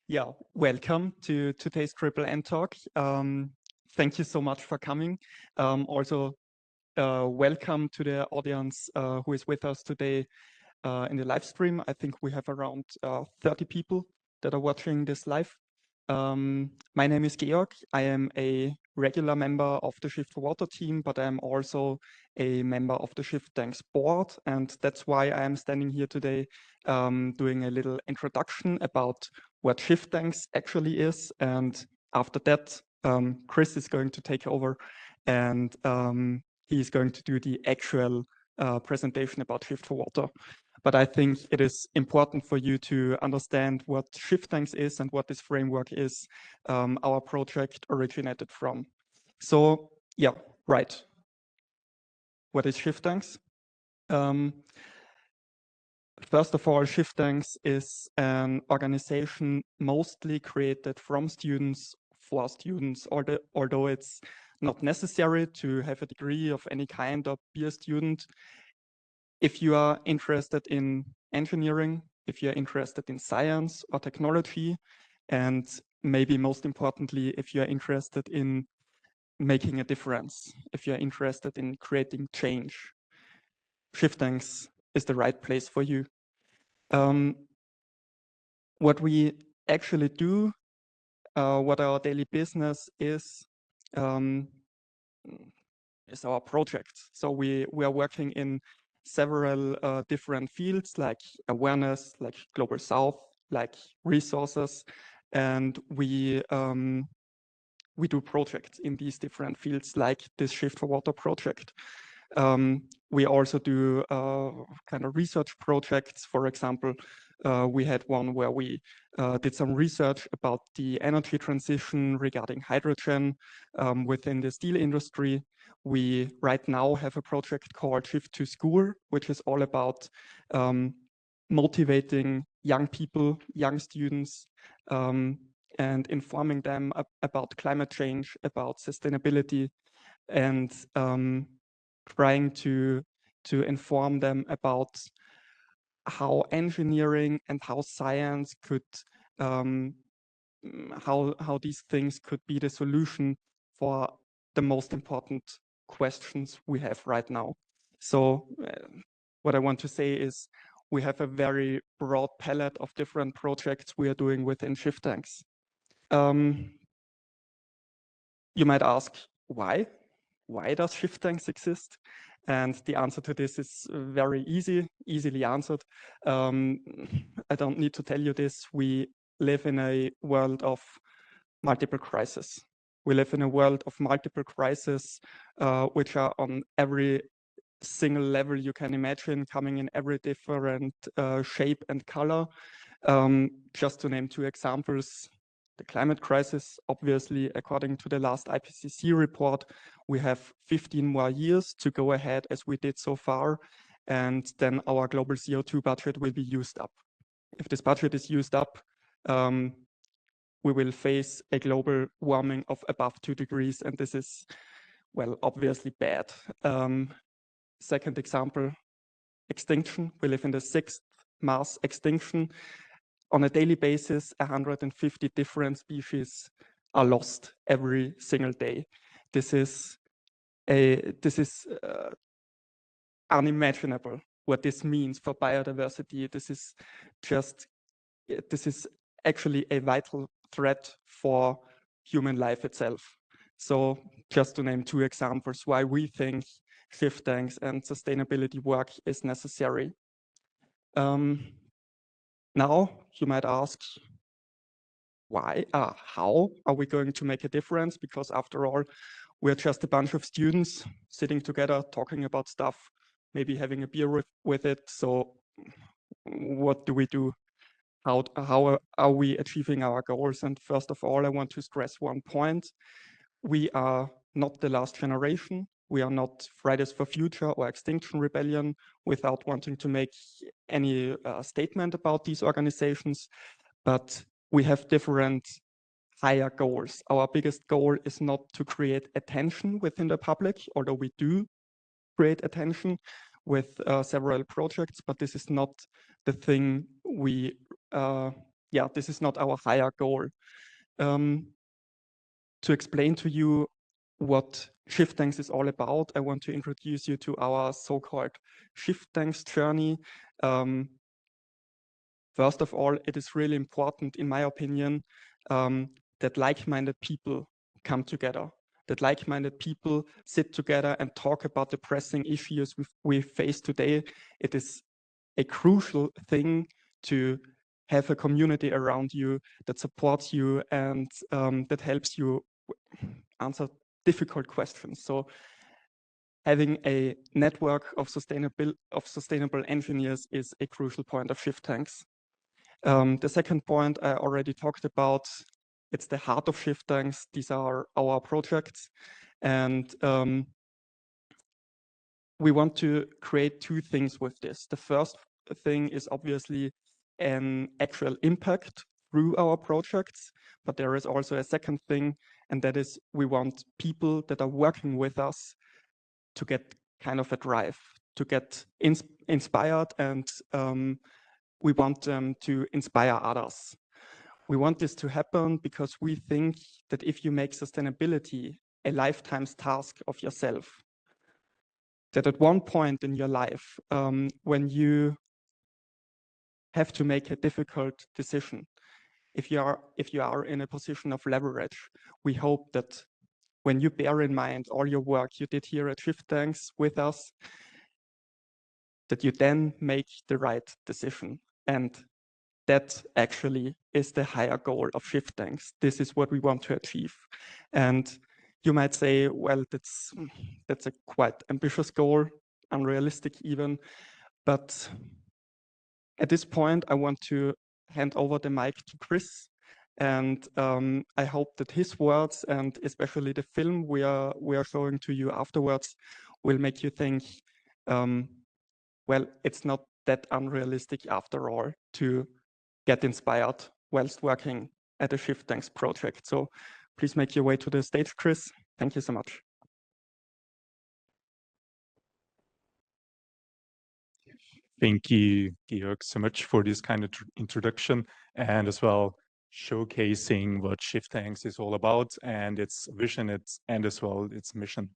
Yeah, welcome to today's TripleN-Talk. Thank you so much for coming. Also, welcome to the audience who is with us today in the live stream. I think we have around 30 people that are watching this live. My name is Georg. I am a regular member of the shiftWater team, but I'm also a member of the shiftTanks board. And that's why I am standing here today doing a little introduction about what shiftTanks actually is. And after that, Chris is going to take over and he's going to do the actual presentation about shiftWater. But I think it is important for you to understand what shiftTanks is and what this framework is our project originated from. So yeah, right. What is shiftTanks? First of all, shiftTanks is an organization mostly created from students for students, although it's not necessary to have a degree of any kind or be a student. If you are interested in engineering, if you're interested in science or technology, and maybe most importantly, if you're interested in making a difference, if you're interested in creating change, shiftTanks is the right place for you. What we actually do, what our daily business is our project. So we are working in several different fields like awareness, like Global South, like resources, and we do projects in these different fields like this shiftWater project. We also do kind of research projects. For example, we had one where we did some research about the energy transition regarding hydrogen within the steel industry. We right now have a project called Shift to School, which is all about motivating young people, young students, and informing them about climate change, about sustainability, and trying to inform them about how engineering and how science could, how these things could be the solution for the most important questions we have right now. So what I want to say is we have a very broad palette of different projects we are doing within shiftTanks. You might ask, why? Why does shiftTanks exist? And the answer to this is very easily answered. I don't need to tell you this. We live in a world of multiple crises. We live in a world of multiple crises, which are on every single level you can imagine, coming in every different shape and color. Just to name two examples, the climate crisis, obviously, according to the last IPCC report, we have 15 more years to go ahead as we did so far, and then our global CO2 budget will be used up. If this budget is used up, we will face a global warming of above 2 degrees, and this is, well, obviously bad. Second example, extinction. We live in the 6th mass extinction. On a daily basis, 150 different species are lost every single day. This is unimaginable what this means for biodiversity. This is actually a vital threat for human life itself. So just to name two examples why we think shiftTanks and sustainability work is necessary. Now you might ask, why? How are we going to make a difference? Because after all, we're just a bunch of students sitting together, talking about stuff, maybe having a beer with it. So what do we do? How are we achieving our goals? And first of all, I want to stress one point. We are not the last generation. We are not Fridays for Future or Extinction Rebellion, without wanting to make any statement about these organizations, but we have different higher goals. Our biggest goal is not to create attention within the public, although we do create attention with several projects, but this is not the thing we yeah, this is not our higher goal. To explain to you what shiftTanks is all about, I want to introduce you to our so-called shiftTanks journey. First of all, it is really important, in my opinion, that like-minded people come together, that like-minded people sit together and talk about the pressing issues we face today. It is a crucial thing to have a community around you that supports you and that helps you answer difficult questions. So having a network of sustainable engineers is a crucial point of shiftTanks. The second point I already talked about, it's the heart of shiftTanks. These are our projects. And we want to create two things with this. The first thing is obviously an actual impact through our projects, but there is also a second thing, and that is we want people that are working with us to get kind of a drive, to get inspired, and we want them to inspire others. We want this to happen because we think that if you make sustainability a lifetime's task of yourself, that at one point in your life, when you have to make a difficult decision, if you are in a position of leverage, we hope that when you bear in mind all your work you did here at shiftTanks with us, that you then make the right decision. And that actually is the higher goal of shiftTanks. This is what we want to achieve. And you might say, well, that's a quite ambitious goal, unrealistic even. But at this point, I want to hand over the mic to Chris. And I hope that his words and especially the film we are showing to you afterwards will make you think, well, it's not that unrealistic after all to get inspired whilst working at a shiftTanks project. So please make your way to the stage, Chris. Thank you so much. Thank you, Georg, so much for this kind of introduction and as well showcasing what shiftTanks is all about and its vision and as well its mission.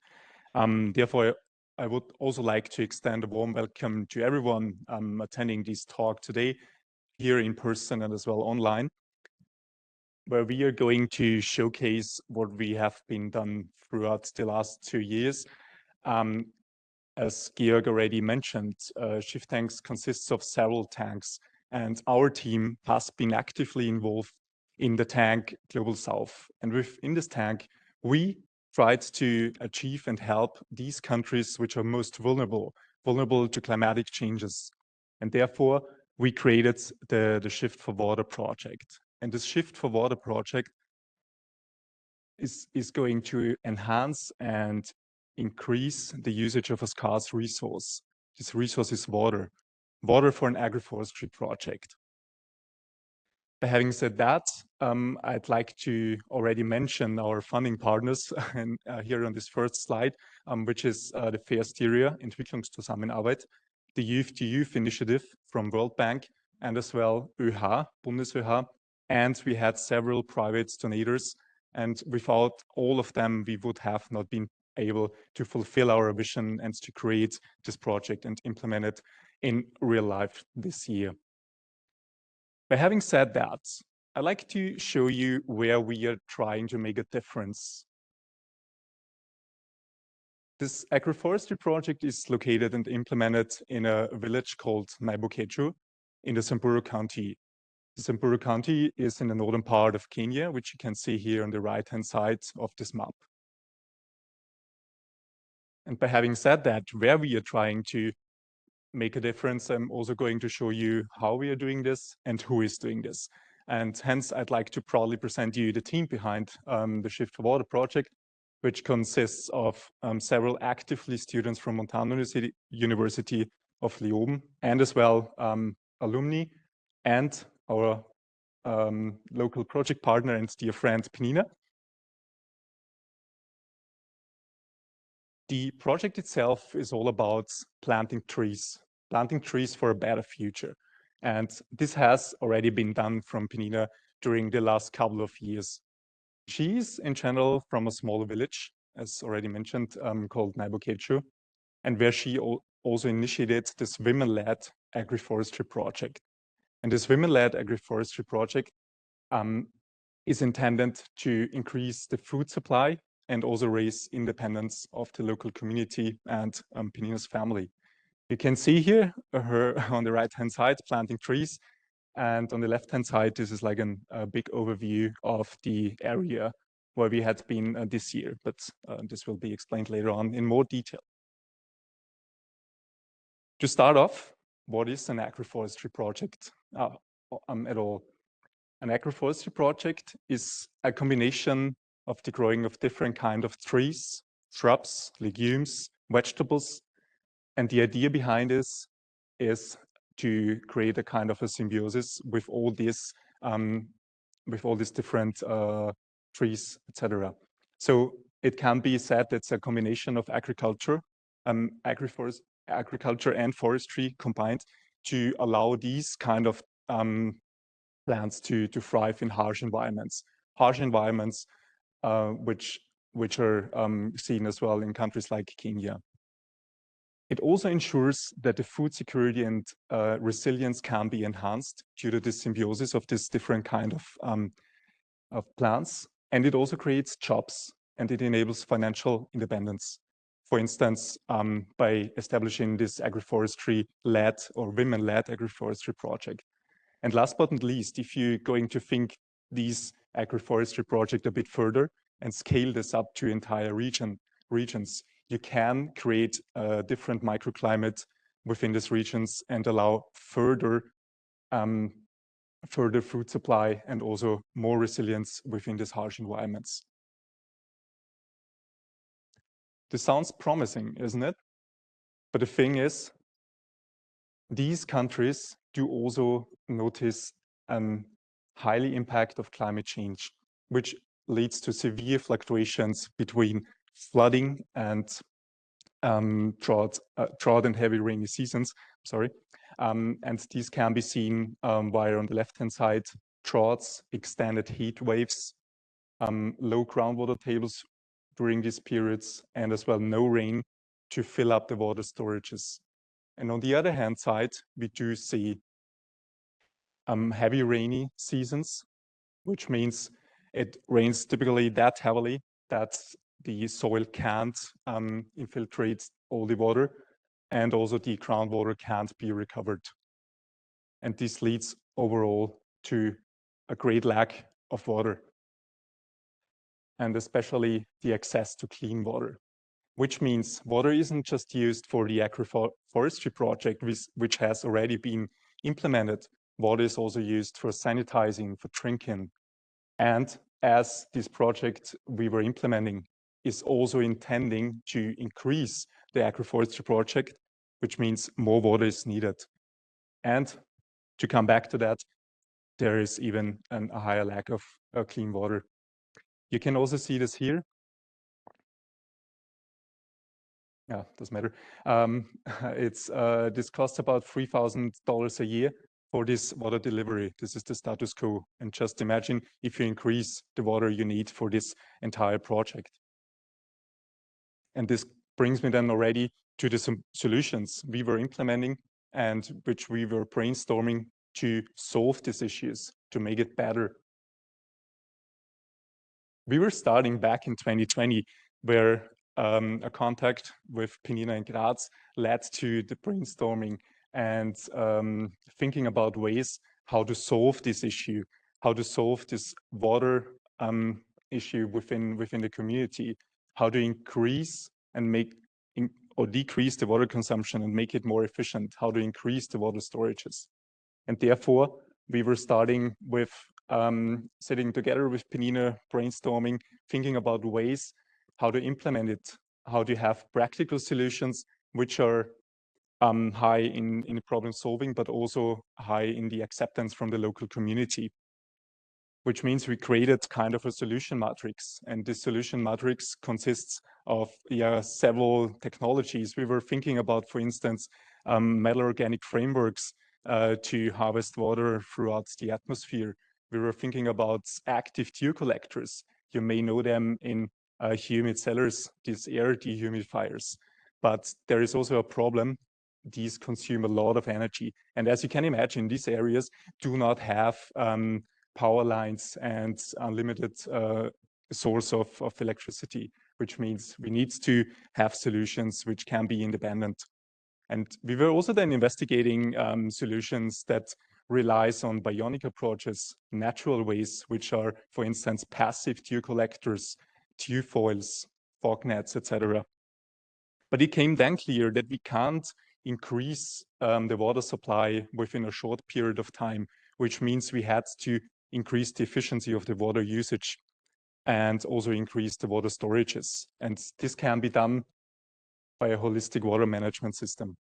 Therefore, I would also like to extend a warm welcome to everyone attending this talk today, here in person and as well online, where we are going to showcase what we have been done throughout the last 2 years. As Georg already mentioned, shiftTanks consists of several tanks, and our team has been actively involved in the tank Global South. And within this tank, we tried to achieve and help these countries which are most vulnerable to climatic changes. And therefore, we created the Shift for Water project. And this Shift for Water project is going to enhance and increase the usage of a scarce resource. This resource is water for an agroforestry project. By having said that, I'd like to already mention our funding partners and, here on this first slide, which is the Fair Entwicklungszusammenarbeit, the Youth to Youth initiative from World Bank, and as well ÖH, BundesÖH, and we had several private donors, and without all of them, we would have not been able to fulfill our vision and to create this project and implement it in real life this year. By having said that, I'd like to show you where we are trying to make a difference. This agroforestry project is located and implemented in a village called Naiborkeju in the Samburu County. The Samburu County is in the northern part of Kenya, which you can see here on the right-hand side of this map. And by having said that, where we are trying to make a difference, I'm also going to show you how we are doing this and who is doing this. And hence, I'd like to proudly present you the team behind the Shift for Water project, which consists of several actively students from Montanuniversität of Leoben, and as well alumni, and our local project partner and dear friend Penina. The project itself is all about planting trees for a better future. And this has already been done from Penina during the last couple of years. She's in general from a small village, as already mentioned, called Naiborkeju, and where she also initiated this women-led agroforestry project. And this women-led agroforestry project is intended to increase the food supply and also raise independence of the local community and Penina's family. You can see here her on the right-hand side planting trees, and on the left-hand side, this is like a big overview of the area where we had been this year, but this will be explained later on in more detail. To start off, what is an agroforestry project at all? An agroforestry project is a combination of the growing of different kinds of trees, shrubs, legumes, vegetables, and the idea behind this is to create a kind of a symbiosis with all these different trees, etc. So it can be said it's a combination of agriculture and forestry combined to allow these kind of plants to thrive in harsh environments, which are seen as well in countries like Kenya. It also ensures that the food security and resilience can be enhanced due to the symbiosis of this different kind of plants. And it also creates jobs and it enables financial independence. For instance, by establishing this agroforestry-led or women-led agroforestry project. And last but not least, if you're going to think these agroforestry project a bit further and scale this up to entire regions, you can create a different microclimate within these regions and allow further food supply and also more resilience within these harsh environments. This sounds promising, isn't it? But the thing is, these countries do also notice highly impact of climate change, which leads to severe fluctuations between flooding and drought and heavy rainy seasons. And these can be seen via on the left-hand side, droughts, extended heat waves, low groundwater tables during these periods, and as well no rain to fill up the water storages. And on the other hand side, we do see heavy rainy seasons, which means it rains typically that heavily that the soil can't infiltrate all the water, and also the groundwater can't be recovered. And this leads overall to a great lack of water, and especially the access to clean water, which means water isn't just used for the agroforestry project, which has already been implemented. Water is also used for sanitizing, for drinking. And as this project we were implementing is also intending to increase the agroforestry project, which means more water is needed. And to come back to that, there is even a higher lack of clean water. You can also see this here. Yeah, doesn't matter. This costs about $3,000 a year for this water delivery. This is the status quo. And just imagine if you increase the water you need for this entire project. And this brings me then already to the solutions we were implementing and which we were brainstorming to solve these issues, to make it better. We were starting back in 2020, where a contact with Penina and Graz led to the brainstorming and thinking about ways how to solve this issue, how to solve this water issue within the community, how to increase and or decrease the water consumption and make it more efficient, how to increase the water storages. And therefore, we were starting with sitting together with Penina, brainstorming, thinking about ways how to implement it, how to have practical solutions which are high in problem solving, but also high in the acceptance from the local community. Which means we created kind of a solution matrix. And this solution matrix consists of several technologies. We were thinking about, for instance, metal organic frameworks to harvest water throughout the atmosphere. We were thinking about active dew collectors. You may know them in humid cellars, these air dehumidifiers. But there is also a problem. These consume a lot of energy. And as you can imagine, these areas do not have power lines and unlimited source of electricity, which means we need to have solutions which can be independent. And we were also then investigating solutions that relies on bionic approaches, natural ways, which are, for instance, passive dew collectors, dew foils, fog nets, etc. But it came then clear that we can't increase the water supply within a short period of time, which means we had to increase the efficiency of the water usage and also increase the water storages. And this can be done by a holistic water management system.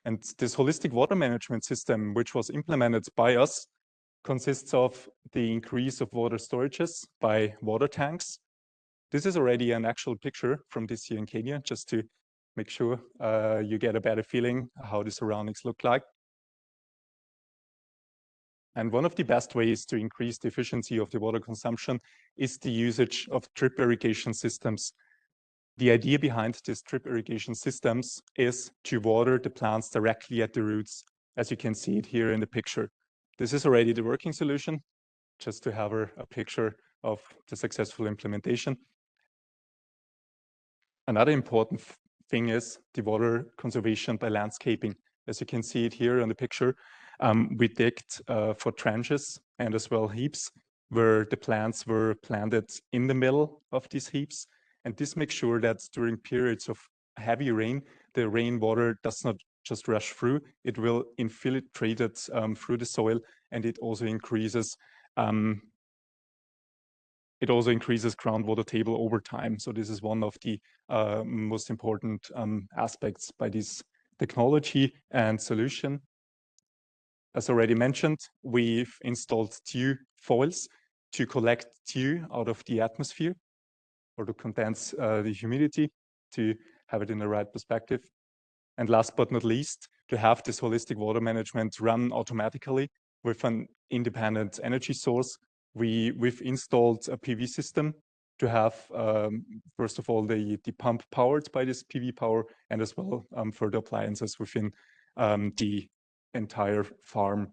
And this holistic water management system, which was implemented by us, consists of the increase of water storages by water tanks. This is already an actual picture from this year in Kenya, just to make sure you get a better feeling how the surroundings look like. And one of the best ways to increase the efficiency of the water consumption is the usage of drip irrigation systems. The idea behind these drip irrigation systems is to water the plants directly at the roots, as you can see it here in the picture. This is already the working solution, just to have a picture of the successful implementation. Another important thing is the water conservation by landscaping. As you can see it here on the picture, we digged for trenches and as well heaps where the plants were planted in the middle of these heaps. And this makes sure that during periods of heavy rain, the rainwater does not just rush through, it will infiltrate it through the soil, and it also increases groundwater table over time. So this is one of the most important aspects by this technology and solution. As already mentioned, we've installed dew foils to collect dew out of the atmosphere, or to condense the humidity, to have it in the right perspective. And last but not least, to have this holistic water management run automatically with an independent energy source, we've installed a PV system to have, first of all, the pump powered by this PV power, and as well further appliances within the entire farm.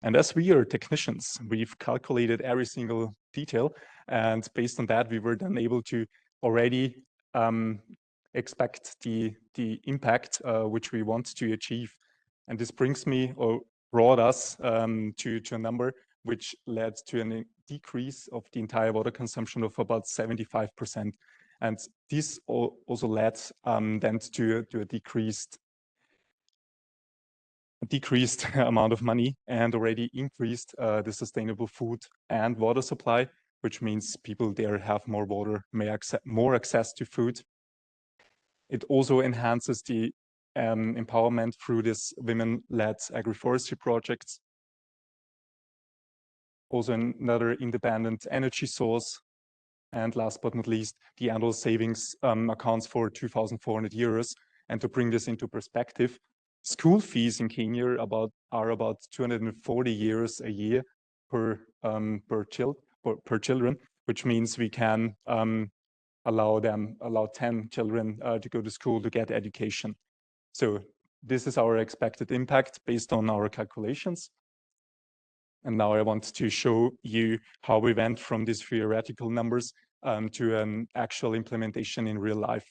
And as we are technicians, we've calculated every single detail, and based on that, we were then able to already expect the impact which we want to achieve. And this brings me, or brought us to a number which led to a decrease of the entire water consumption of about 75%. And this also led then to a decreased amount of money, and already increased the sustainable food and water supply, which means people there have more water, more access to food. It also enhances the empowerment through this women-led agroforestry projects. Also another independent energy source. And last but not least, the annual savings accounts for 2,400 euros. And to bring this into perspective, school fees in Kenya are about 240 euros a year per children, which means we can allow 10 children to go to school to get education. So this is our expected impact based on our calculations. And now I want to show you how we went from these theoretical numbers to an actual implementation in real life.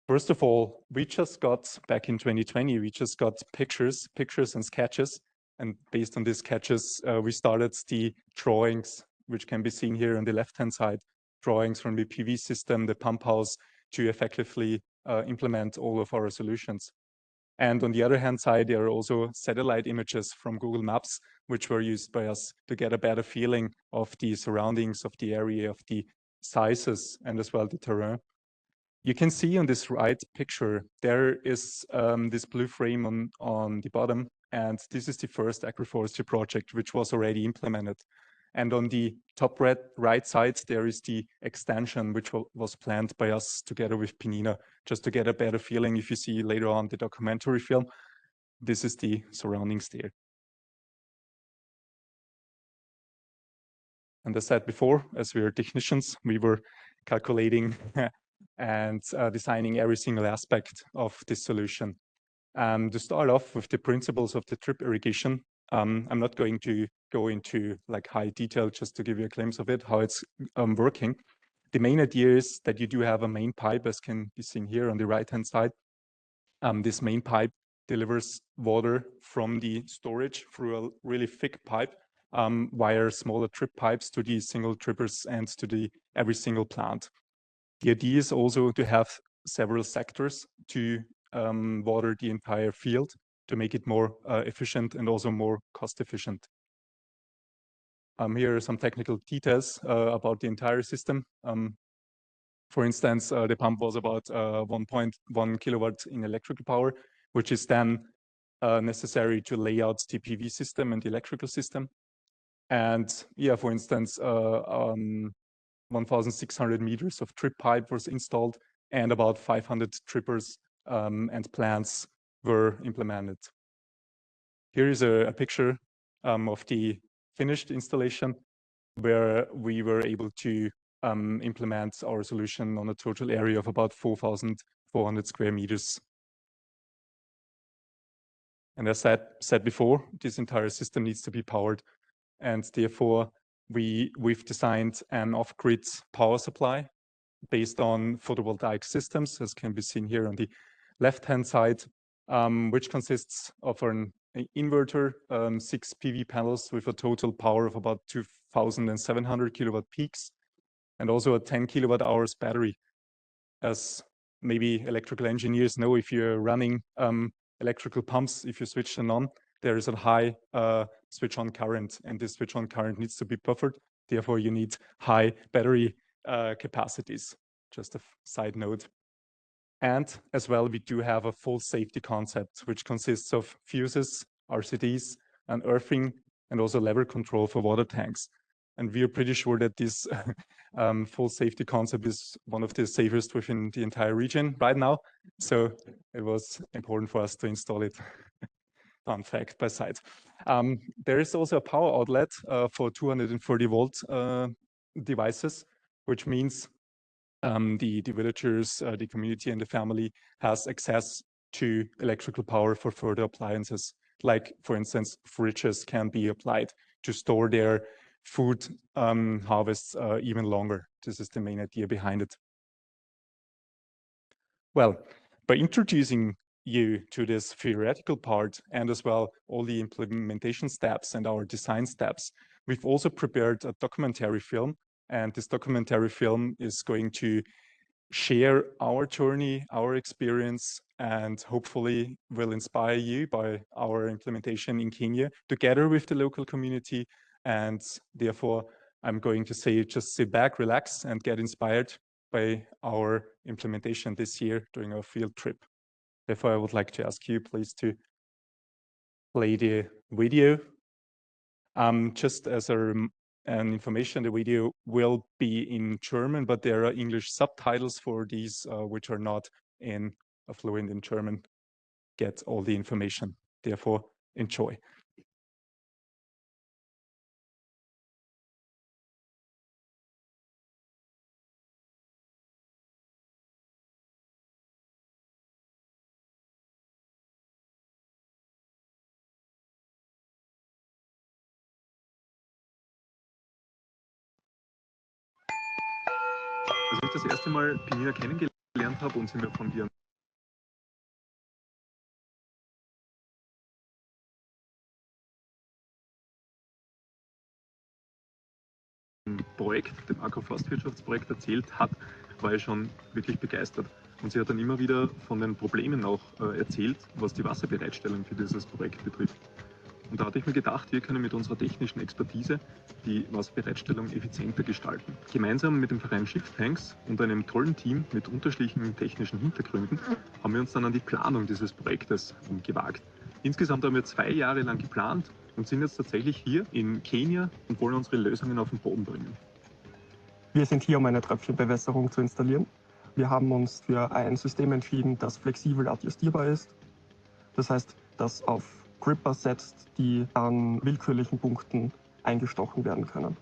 First of all, we just got, back in 2020, we just got pictures and sketches. And based on these sketches, we started the drawings, which can be seen here on the left-hand side, drawings from the PV system, the pump house, to effectively implement all of our solutions. And on the other hand side, there are also satellite images from Google Maps, which were used by us to get a better feeling of the surroundings of the area, of the sizes, and as well the terrain. You can see on this right picture, there is this blue frame on the bottom, and this is the first agroforestry project which was already implemented. And on the top right side, there is the extension, which was planned by us together with Penina, just to get a better feeling. If you see later on the documentary film, this is the surroundings there. And as said before, as we are technicians, we were calculating and designing every single aspect of this solution. To start off with the principles of the drip irrigation, I'm not going to go into like high detail, just to give you a glimpse of it, how it's working. The main idea is that you do have a main pipe, as can be seen here on the right-hand side. This main pipe delivers water from the storage through a really thick pipe via smaller drip pipes to the single drippers and to every single plant. The idea is also to have several sectors to water the entire field to make it more efficient and also more cost efficient. Here are some technical details about the entire system. For instance, the pump was about 1.1 kilowatt in electrical power, which is then necessary to lay out the PV system and the electrical system. And yeah, for instance, 1,600 meters of drip pipe was installed and about 500 drippers and plants were implemented. Here is a picture of the finished installation where we were able to implement our solution on a total area of about 4,400 square meters. And as I said before, this entire system needs to be powered, and therefore we've designed an off-grid power supply based on photovoltaic systems, as can be seen here on the left-hand side, which consists of an inverter, 6 PV panels with a total power of about 2,700 kilowatt peaks, and also a 10 kilowatt hours battery. As maybe electrical engineers know, if you're running electrical pumps, if you switch them on, there is a high switch on current, and this switch on current needs to be buffered. Therefore, you need high battery capacities, just a side note. And as well, we do have a full safety concept, which consists of fuses, RCDs, and earthing, and also level control for water tanks. And we are pretty sure that this full safety concept is one of the safest within the entire region right now. So it was important for us to install it. Fun fact by side. There is also a power outlet for 240 volt devices, which means the villagers, the community and the family has access to electrical power for further appliances. Like, for instance, fridges can be applied to store their food harvests even longer. This is the main idea behind it. Well, by introducing you to this theoretical part and as well all the implementation steps and our design steps, we've also prepared a documentary film. And this documentary film is going to share our journey, our experience, and hopefully will inspire you by our implementation in Kenya together with the local community. And therefore, I'm going to say just sit back, relax, and get inspired by our implementation this year during our field trip. Therefore, I would like to ask you please to play the video. Just as an information, the video will be in German, but there are English subtitles for these, which are not fluent in German. Get all the information. Therefore, enjoy. Als ich das erste Mal Penina kennengelernt habe und sie mir von ihrem Projekt, dem Agroforstwirtschaftsprojekt erzählt hat, war ich schon wirklich begeistert. Und sie hat dann immer wieder von den Problemen auch erzählt, was die Wasserbereitstellung für dieses Projekt betrifft. Und da hatte ich mir gedacht, wir können mit unserer technischen Expertise die Wasserbereitstellung effizienter gestalten. Gemeinsam mit dem Verein shiftTanks und einem tollen Team mit unterschiedlichen technischen Hintergründen haben wir uns dann an die Planung dieses Projektes gewagt. Insgesamt haben wir 2 Jahre lang geplant und sind jetzt tatsächlich hier in Kenia und wollen unsere Lösungen auf den Boden bringen. Wir sind hier, um eine Tröpfchenbewässerung zu installieren. Wir haben uns für ein System entschieden, das flexibel adjustierbar ist. Das heißt, das auf Gripper setzt, die an willkürlichen Punkten eingestochen werden können.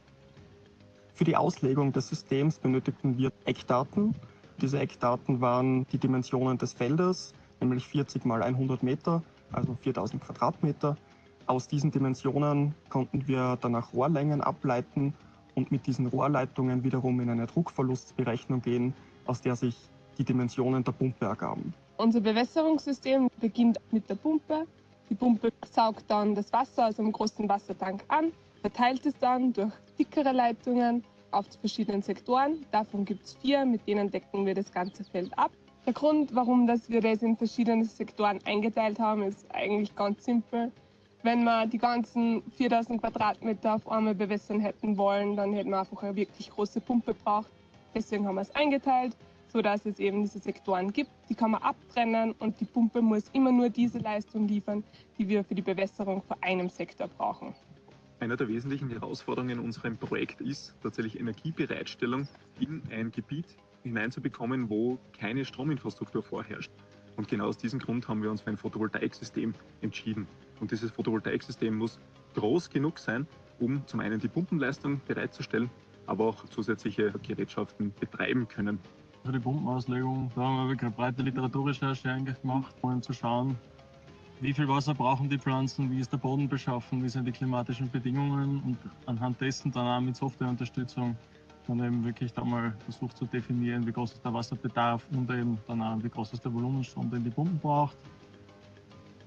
Für die Auslegung des Systems benötigten wir Eckdaten. Diese Eckdaten waren die Dimensionen des Feldes, nämlich 40 mal 100 Meter, also 4000 Quadratmeter. Aus diesen Dimensionen konnten wir danach Rohrlängen ableiten und mit diesen Rohrleitungen wiederum in eine Druckverlustberechnung gehen, aus der sich die Dimensionen der Pumpe ergaben. Unser Bewässerungssystem beginnt mit der Pumpe. Die Pumpe saugt dann das Wasser aus einem großen Wassertank an, verteilt es dann durch dickere Leitungen auf die verschiedenen Sektoren. Davon gibt es 4, mit denen decken wir das ganze Feld ab. Der Grund, warum wir das in verschiedene Sektoren eingeteilt haben, ist eigentlich ganz simpel. Wenn wir die ganzen 4000 Quadratmeter auf einmal bewässern hätten wollen, dann hätten wir einfach eine wirklich große Pumpe gebraucht. Deswegen haben wir es eingeteilt, sodass es eben diese Sektoren gibt. Die kann man abtrennen und die Pumpe muss immer nur diese Leistung liefern, die wir für die Bewässerung von einem Sektor brauchen. Eine der wesentlichen Herausforderungen in unserem Projekt ist tatsächlich Energiebereitstellung in ein Gebiet hineinzubekommen, wo keine Strominfrastruktur vorherrscht. Und genau aus diesem Grund haben wir uns für ein Photovoltaiksystem entschieden. Und dieses Photovoltaiksystem muss groß genug sein, um zum einen die Pumpenleistung bereitzustellen, aber auch zusätzliche Gerätschaften betreiben können. Für die Pumpenauslegung, da haben wir wirklich eine breite Literaturrecherche eigentlich gemacht, um zu schauen, wie viel Wasser brauchen die Pflanzen, wie ist der Boden beschaffen, wie sind die klimatischen Bedingungen und anhand dessen dann auch mit Softwareunterstützung dann eben wirklich da mal versucht zu definieren, wie groß ist der Wasserbedarf und eben dann auch, wie groß ist der Volumenstrom, den die Pumpe braucht.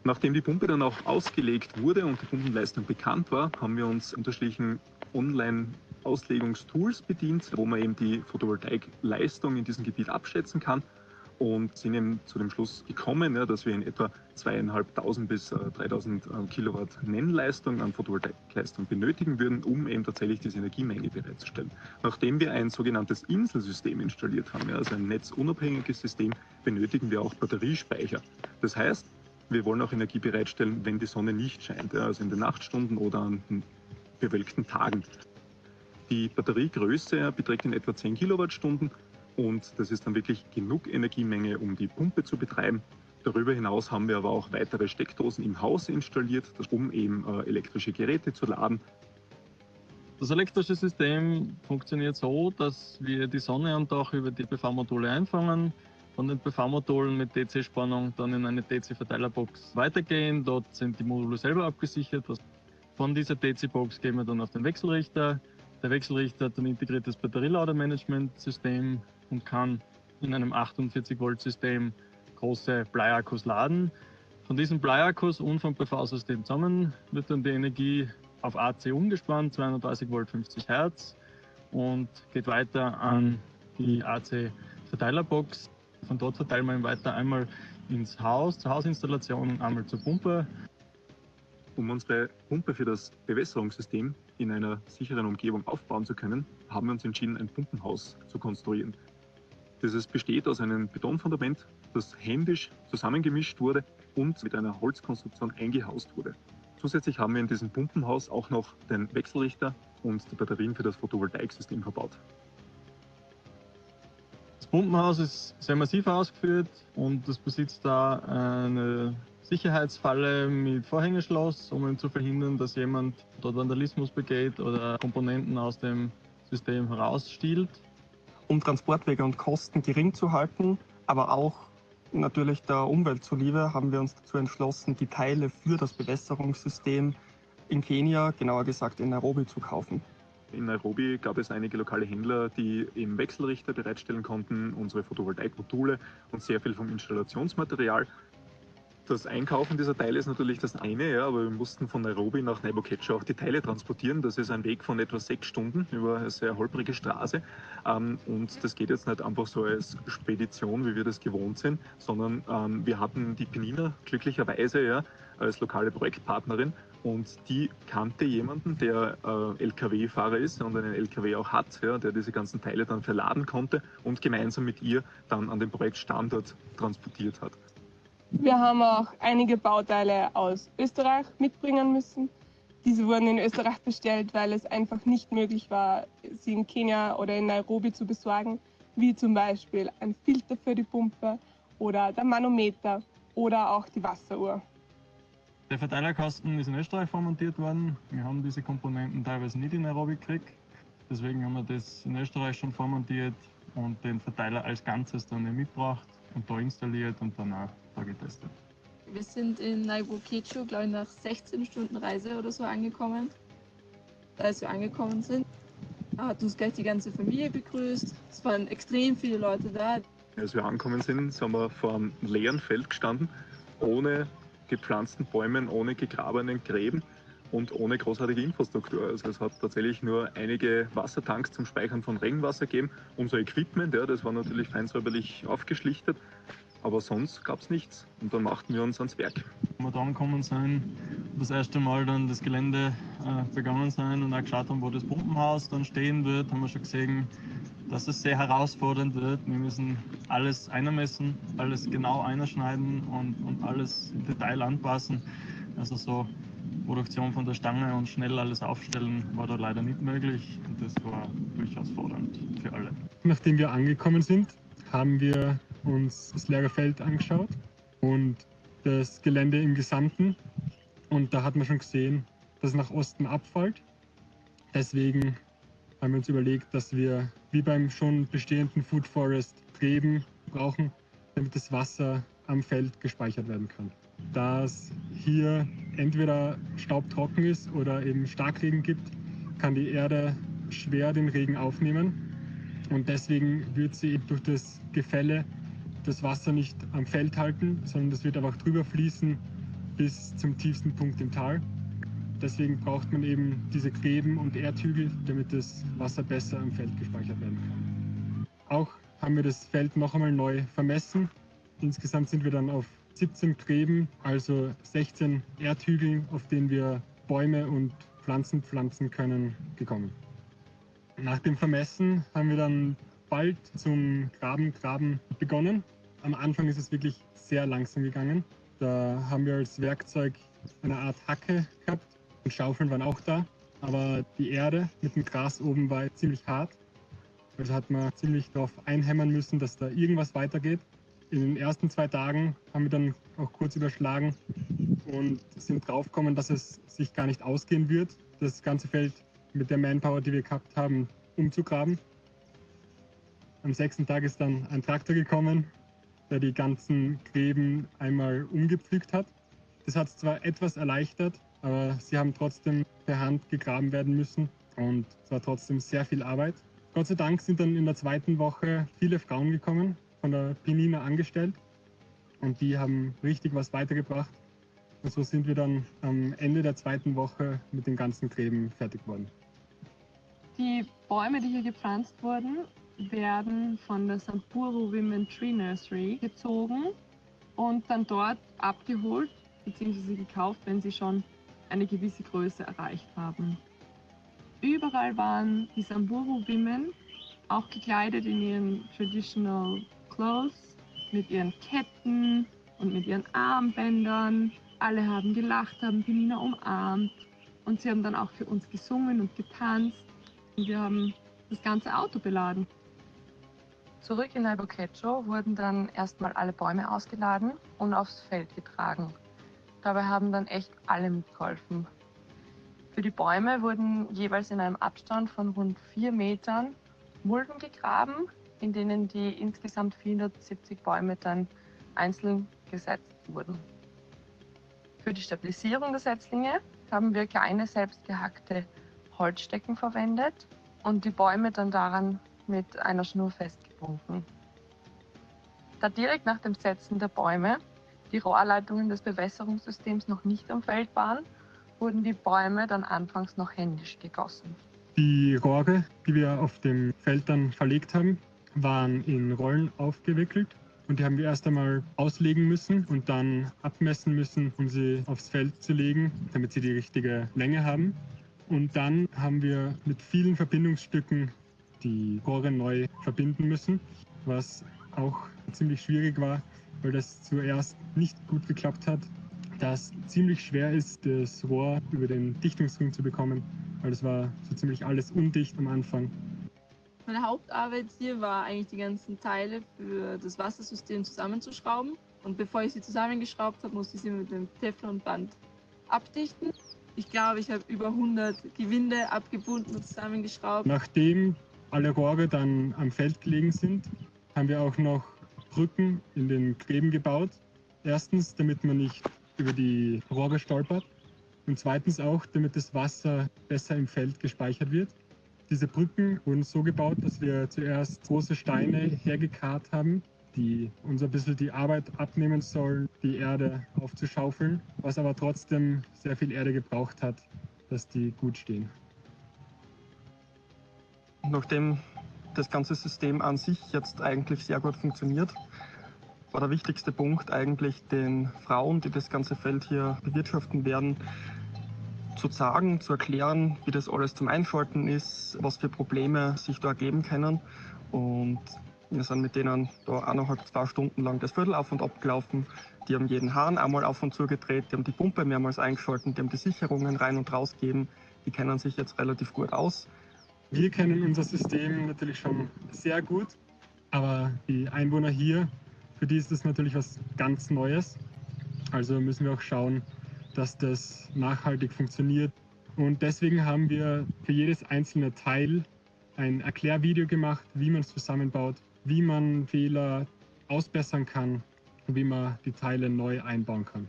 Nachdem die Pumpe dann auch ausgelegt wurde und die Pumpenleistung bekannt war, haben wir uns unterschiedlichen Online-Auslegungstools bedient, wo man eben die Photovoltaikleistung in diesem Gebiet abschätzen kann und sind eben zu dem Schluss gekommen, dass wir in etwa 2500 bis 3000 Kilowatt Nennleistung an Photovoltaikleistung benötigen würden, um eben tatsächlich diese Energiemenge bereitzustellen. Nachdem wir ein sogenanntes Inselsystem installiert haben, also ein netzunabhängiges System, benötigen wir auch Batteriespeicher. Das heißt, wir wollen auch Energie bereitstellen, wenn die Sonne nicht scheint, also in den Nachtstunden oder an bewölkten Tagen. Die Batteriegröße beträgt in etwa 10 Kilowattstunden und das ist dann wirklich genug Energiemenge, um die Pumpe zu betreiben. Darüber hinaus haben wir aber auch weitere Steckdosen im Haus installiert, um eben elektrische Geräte zu laden. Das elektrische System funktioniert so, dass wir die Sonne am Dach über die PV-Module einfangen, von den PV-Modulen mit DC-Spannung dann in eine DC-Verteilerbox weitergehen. Dort sind die Module selber abgesichert. Von dieser DC-Box gehen wir dann auf den Wechselrichter. Der Wechselrichter hat ein integriertes Batterielademanagement-System und kann in einem 48-Volt-System große Bleiakkus laden. Von diesen Bleiakkus und vom PV-System zusammen wird dann die Energie auf AC umgespannt, 230 Volt, 50 Hertz, und geht weiter an die AC-Verteilerbox. Von dort verteilen wir ihn weiter einmal ins Haus, zur Hausinstallation und einmal zur Pumpe. Um unsere Pumpe für das Bewässerungssystem in einer sicheren Umgebung aufbauen zu können, haben wir uns entschieden, ein Pumpenhaus zu konstruieren. Dieses besteht aus einem Betonfundament, das händisch zusammengemischt wurde und mit einer Holzkonstruktion eingehaust wurde. Zusätzlich haben wir in diesem Pumpenhaus auch noch den Wechselrichter und die Batterien für das Photovoltaiksystem verbaut. Das Pumpenhaus ist sehr massiv ausgeführt und es besitzt da eine Sicherheitsfalle mit Vorhängeschloss, um zu verhindern, dass jemand dort Vandalismus begeht oder Komponenten aus dem System herausstiehlt. Um Transportwege und Kosten gering zu halten, aber auch natürlich der Umwelt zuliebe, haben wir uns dazu entschlossen, die Teile für das Bewässerungssystem in Kenia, genauer gesagt in Nairobi, zu kaufen. In Nairobi gab es einige lokale Händler, die eben Wechselrichter bereitstellen konnten, unsere Photovoltaikmodule und sehr viel vom Installationsmaterial. Das Einkaufen dieser Teile ist natürlich das eine, aber wir mussten von Nairobi nach Naiborkeju auch die Teile transportieren. Das ist ein Weg von etwa 6 Stunden über eine sehr holprige Straße. Und das geht jetzt nicht einfach so als Spedition, wie wir das gewohnt sind, sondern wir hatten die Penina glücklicherweise als lokale Projektpartnerin und die kannte jemanden, der LKW-Fahrer ist und einen LKW auch hat, der diese ganzen Teile dann verladen konnte und gemeinsam mit ihr dann an den Projektstandort transportiert hat. Wir haben auch einige Bauteile aus Österreich mitbringen müssen. Diese wurden in Österreich bestellt, weil es einfach nicht möglich war, sie in Kenia oder in Nairobi zu besorgen, wie zum Beispiel ein Filter für die Pumpe oder der Manometer oder auch die Wasseruhr. Der Verteilerkasten ist in Österreich vormontiert worden. Wir haben diese Komponenten teilweise nicht in Nairobi gekriegt. Deswegen haben wir das in Österreich schon vormontiert und den Verteiler als Ganzes dann mitgebracht und da installiert und dann auch da getestet. Wir sind in Naiborkeju, glaube ich, nach 16 Stunden Reise oder so angekommen. Als wir angekommen sind, hat uns gleich die ganze Familie begrüßt. Es waren extrem viele Leute da. Als wir angekommen sind wir vor einem leeren Feld gestanden, ohne gepflanzten Bäumen, ohne gegrabenen Gräben und ohne großartige Infrastruktur. Also es hat tatsächlich nur einige Wassertanks zum Speichern von Regenwasser gegeben. Unser Equipment, ja, das war natürlich feinsäuberlich aufgeschlichtet, aber sonst gab es nichts. Und dann machten wir uns ans Werk. Als wir da angekommen sind, das erste Mal dann das Gelände begangen sind und auch geschaut haben, wo das Pumpenhaus dann stehen wird, haben wir schon gesehen, dass es sehr herausfordernd wird. Wir müssen alles einmessen, alles genau einschneiden und alles im Detail anpassen. Also so Produktion von der Stange und schnell alles aufstellen war da leider nicht möglich und das war durchaus fordernd für alle. Nachdem wir angekommen sind, haben wir uns das Lagerfeld angeschaut und das Gelände im Gesamten. Und da hat man schon gesehen, dass es nach Osten abfällt. Deswegen haben wir uns überlegt, dass wir wie beim schon bestehenden Food Forest Gräben brauchen, damit das Wasser am Feld gespeichert werden kann. Da es hier entweder staubtrocken ist oder eben Starkregen gibt, kann die Erde schwer den Regen aufnehmen. Und deswegen wird sie eben durch das Gefälle das Wasser nicht am Feld halten, sondern das wird einfach drüber fließen bis zum tiefsten Punkt im Tal. Deswegen braucht man eben diese Gräben und Erdhügel, damit das Wasser besser am Feld gespeichert werden kann. Auch haben wir das Feld noch einmal neu vermessen. Insgesamt sind wir dann auf 17 Gräben, also 16 Erdhügeln, auf denen wir Bäume und Pflanzen pflanzen können, gekommen. Nach dem Vermessen haben wir dann bald zum Graben begonnen. Am Anfang ist es wirklich sehr langsam gegangen. Da haben wir als Werkzeug eine Art Hacke gehabt und Schaufeln waren auch da. Aber die Erde mit dem Gras oben war ziemlich hart. Also hat man ziemlich darauf einhämmern müssen, dass da irgendwas weitergeht. In den ersten 2 Tagen haben wir dann auch kurz überschlagen und sind draufgekommen, dass es sich gar nicht ausgehen wird, das ganze Feld mit der Manpower, die wir gehabt haben, umzugraben. Am 6. Tag ist dann ein Traktor gekommen, der die ganzen Gräben einmal umgepflügt hat. Das hat es zwar etwas erleichtert, aber sie haben trotzdem per Hand gegraben werden müssen und es war trotzdem sehr viel Arbeit. Gott sei Dank sind dann in der 2. Woche viele Frauen gekommen, von der Penina angestellt, und die haben richtig was weitergebracht. Und so sind wir dann am Ende der 2. Woche mit den ganzen Gräben fertig geworden. Die Bäume, die hier gepflanzt wurden, werden von der Samburu Women Tree Nursery gezogen und dann dort abgeholt bzw. gekauft, wenn sie schon eine gewisse Größe erreicht haben. Überall waren die Samburu Women auch gekleidet in ihren traditional clothes, mit ihren Ketten und mit ihren Armbändern. Alle haben gelacht, haben Penina umarmt und sie haben dann auch für uns gesungen und getanzt. Und wir haben das ganze Auto beladen. Zurück in Naiborkeju wurden dann erstmal alle Bäume ausgeladen und aufs Feld getragen. Dabei haben dann echt alle mitgeholfen. Für die Bäume wurden jeweils in einem Abstand von rund 4 Metern Mulden gegraben, in denen die insgesamt 470 Bäume dann einzeln gesetzt wurden. Für die Stabilisierung der Setzlinge haben wir kleine selbstgehackte Holzstecken verwendet und die Bäume dann daran mit einer Schnur festgebunden. Da direkt nach dem Setzen der Bäume die Rohrleitungen des Bewässerungssystems noch nicht am Feld waren, wurden die Bäume dann anfangs noch händisch gegossen. Die Rohre, die wir auf dem Feld dann verlegt haben, waren in Rollen aufgewickelt und die haben wir erst einmal auslegen müssen und dann abmessen müssen, um sie aufs Feld zu legen, damit sie die richtige Länge haben. Und dann haben wir mit vielen Verbindungsstücken die Rohre neu verbinden müssen, was auch ziemlich schwierig war, weil das zuerst nicht gut geklappt hat, dass ziemlich schwer ist, das Rohr über den Dichtungsring zu bekommen, weil das war so ziemlich alles undicht am Anfang. Meine Hauptarbeit hier war eigentlich die ganzen Teile für das Wassersystem zusammenzuschrauben. Und bevor ich sie zusammengeschraubt habe, musste ich sie mit dem Teflonband abdichten. Ich glaube, ich habe über 100 Gewinde abgebunden und zusammengeschraubt. Nachdem alle Rohre dann am Feld gelegen sind, haben wir auch noch Brücken in den Gräben gebaut. Erstens, damit man nicht über die Rohre stolpert. Und zweitens auch, damit das Wasser besser im Feld gespeichert wird. Diese Brücken wurden so gebaut, dass wir zuerst große Steine hergekarrt haben, die uns ein bisschen die Arbeit abnehmen sollen, die Erde aufzuschaufeln, was aber trotzdem sehr viel Erde gebraucht hat, dass die gut stehen. Nachdem das ganze System an sich jetzt eigentlich sehr gut funktioniert, war der wichtigste Punkt eigentlich den Frauen, die das ganze Feld hier bewirtschaften werden, zu sagen, zu erklären, wie das alles zum Einschalten ist, was für Probleme sich da ergeben können. Und wir sind mit denen da 1,5–2 Stunden lang das Viertel auf und ab gelaufen. Die haben jeden Hahn einmal auf und zu gedreht, die haben die Pumpe mehrmals eingeschalten, die haben die Sicherungen rein und raus gegeben. Die kennen sich jetzt relativ gut aus. Wir kennen unser System natürlich schon sehr gut, aber die Einwohner hier, für die ist das natürlich was ganz Neues. Also müssen wir auch schauen, dass das nachhaltig funktioniert. Und deswegen haben wir für jedes einzelne Teil ein Erklärvideo gemacht, wie man es zusammenbaut, wie man Fehler ausbessern kann und wie man die Teile neu einbauen kann.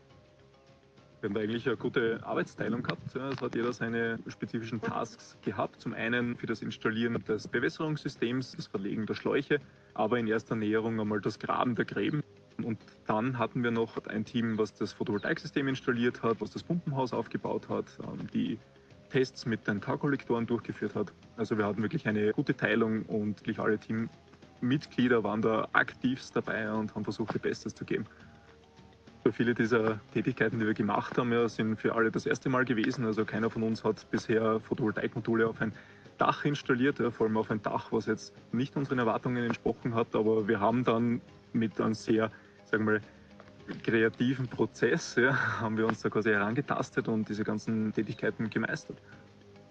Wir haben da eigentlich eine gute Arbeitsteilung gehabt. Es hat jeder seine spezifischen Tasks gehabt. Zum einen für das Installieren des Bewässerungssystems, das Verlegen der Schläuche, aber in erster Näherung einmal das Graben der Gräben. Und dann hatten wir noch ein Team, was das Photovoltaiksystem installiert hat, was das Pumpenhaus aufgebaut hat, die Tests mit den Taukollektoren durchgeführt hat. Also wir hatten wirklich eine gute Teilung und wirklich alle Teammitglieder waren da aktivst dabei und haben versucht, ihr Bestes zu geben. So viele dieser Tätigkeiten, die wir gemacht haben, sind für alle das erste Mal gewesen. Also keiner von uns hat bisher Photovoltaikmodule auf ein Dach installiert, vor allem auf ein Dach, was jetzt nicht unseren Erwartungen entsprochen hat. Aber wir haben dann mit einem sehr, sagen wir mal, kreativen Prozess, haben wir uns da quasi herangetastet und diese ganzen Tätigkeiten gemeistert.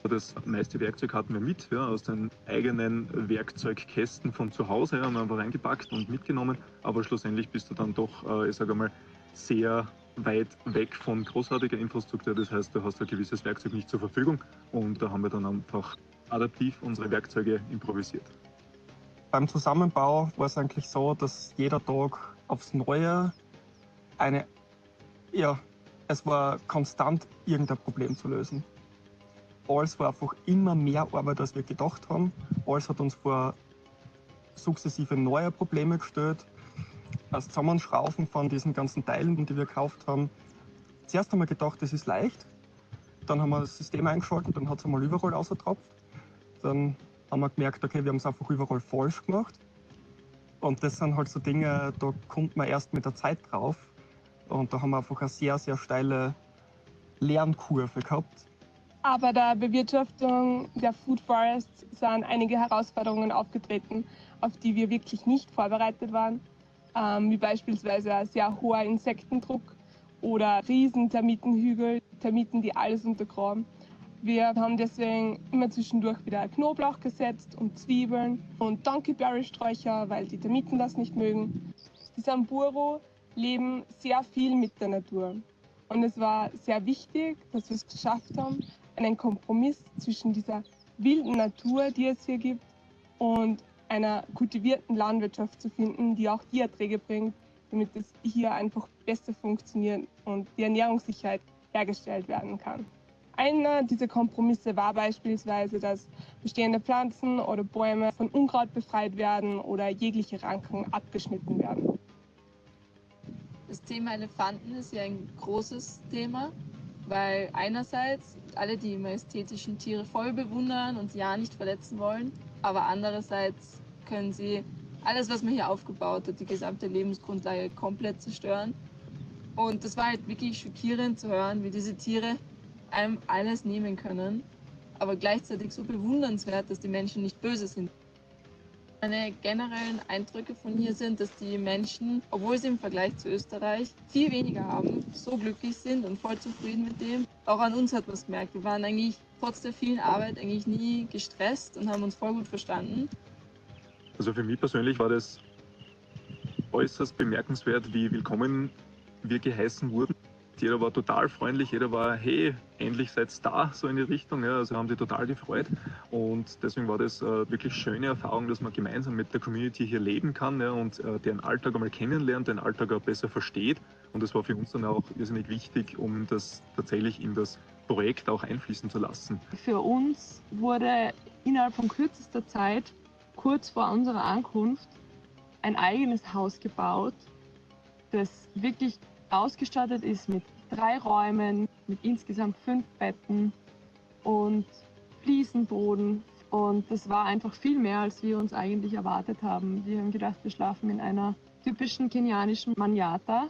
Das meiste Werkzeug hatten wir mit, aus den eigenen Werkzeugkästen von zu Hause, haben wir einfach reingepackt und mitgenommen. Aber schlussendlich bist du dann doch, ich sage mal, sehr weit weg von großartiger Infrastruktur. Das heißt, du hast ein gewisses Werkzeug nicht zur Verfügung und da haben wir dann einfach adaptiv unsere Werkzeuge improvisiert. Beim Zusammenbau war es eigentlich so, dass jeder Tag aufs Neue es war konstant irgendein Problem zu lösen. Alles war einfach immer mehr Arbeit, als wir gedacht haben. Alles hat uns vor sukzessive neue Probleme gestellt. Das Zusammenschrauben von diesen ganzen Teilen, die wir gekauft haben. Zuerst haben wir gedacht, das ist leicht. Dann haben wir das System eingeschaltet, dann hat es einmal überall rausgetropft. Dann haben wir gemerkt, okay, wir haben es einfach überall falsch gemacht. Und das sind halt so Dinge, da kommt man erst mit der Zeit drauf. Und da haben wir einfach eine sehr, sehr steile Lernkurve gehabt. Aber der Bewirtschaftung der Food Forests sind einige Herausforderungen aufgetreten, auf die wir wirklich nicht vorbereitet waren, wie beispielsweise ein sehr hoher Insektendruck oder riesen Termitenhügel, Termiten, die alles untergraben. Wir haben deswegen immer zwischendurch wieder Knoblauch gesetzt und Zwiebeln und Donkeyberry-Sträucher, weil die Termiten das nicht mögen. Die Samburu leben sehr viel mit der Natur. Und es war sehr wichtig, dass wir es geschafft haben, einen Kompromiss zwischen dieser wilden Natur, die es hier gibt, und einer kultivierten Landwirtschaft zu finden, die auch die Erträge bringt, damit es hier einfach besser funktioniert und die Ernährungssicherheit hergestellt werden kann. Einer dieser Kompromisse war beispielsweise, dass bestehende Pflanzen oder Bäume von Unkraut befreit werden oder jegliche Ranken abgeschnitten werden. Das Thema Elefanten ist ja ein großes Thema, weil einerseits alle die majestätischen Tiere voll bewundern und sie ja nicht verletzen wollen, aber andererseits können sie alles, was man hier aufgebaut hat, die gesamte Lebensgrundlage komplett zerstören. Und das war halt wirklich schockierend zu hören, wie diese Tiere einem alles nehmen können, aber gleichzeitig so bewundernswert, dass die Menschen nicht böse sind. Meine generellen Eindrücke von hier sind, dass die Menschen, obwohl sie im Vergleich zu Österreich viel weniger haben, so glücklich sind und voll zufrieden mit dem. Auch an uns hat man es gemerkt. Wir waren eigentlich trotz der vielen Arbeit eigentlich nie gestresst und haben uns voll gut verstanden. Also für mich persönlich war das äußerst bemerkenswert, wie willkommen wir geheißen wurden. Jeder war total freundlich, jeder war, hey, endlich seid ihr da, so in die Richtung. Ja, also haben die total gefreut. Und deswegen war das wirklich schöne Erfahrung, dass man gemeinsam mit der Community hier leben kann, ja, und deren Alltag einmal kennenlernt, den Alltag auch besser versteht. Und das war für uns dann auch irrsinnig wichtig, um das tatsächlich in das Projekt auch einfließen zu lassen. Für uns wurde innerhalb von kürzester Zeit, kurz vor unserer Ankunft, ein eigenes Haus gebaut, das wirklich ausgestattet ist mit 3 Räumen, mit insgesamt 5 Betten und Fliesenboden. Und das war einfach viel mehr, als wir uns eigentlich erwartet haben. Wir haben gedacht, wir schlafen in einer typischen kenianischen Manyatta.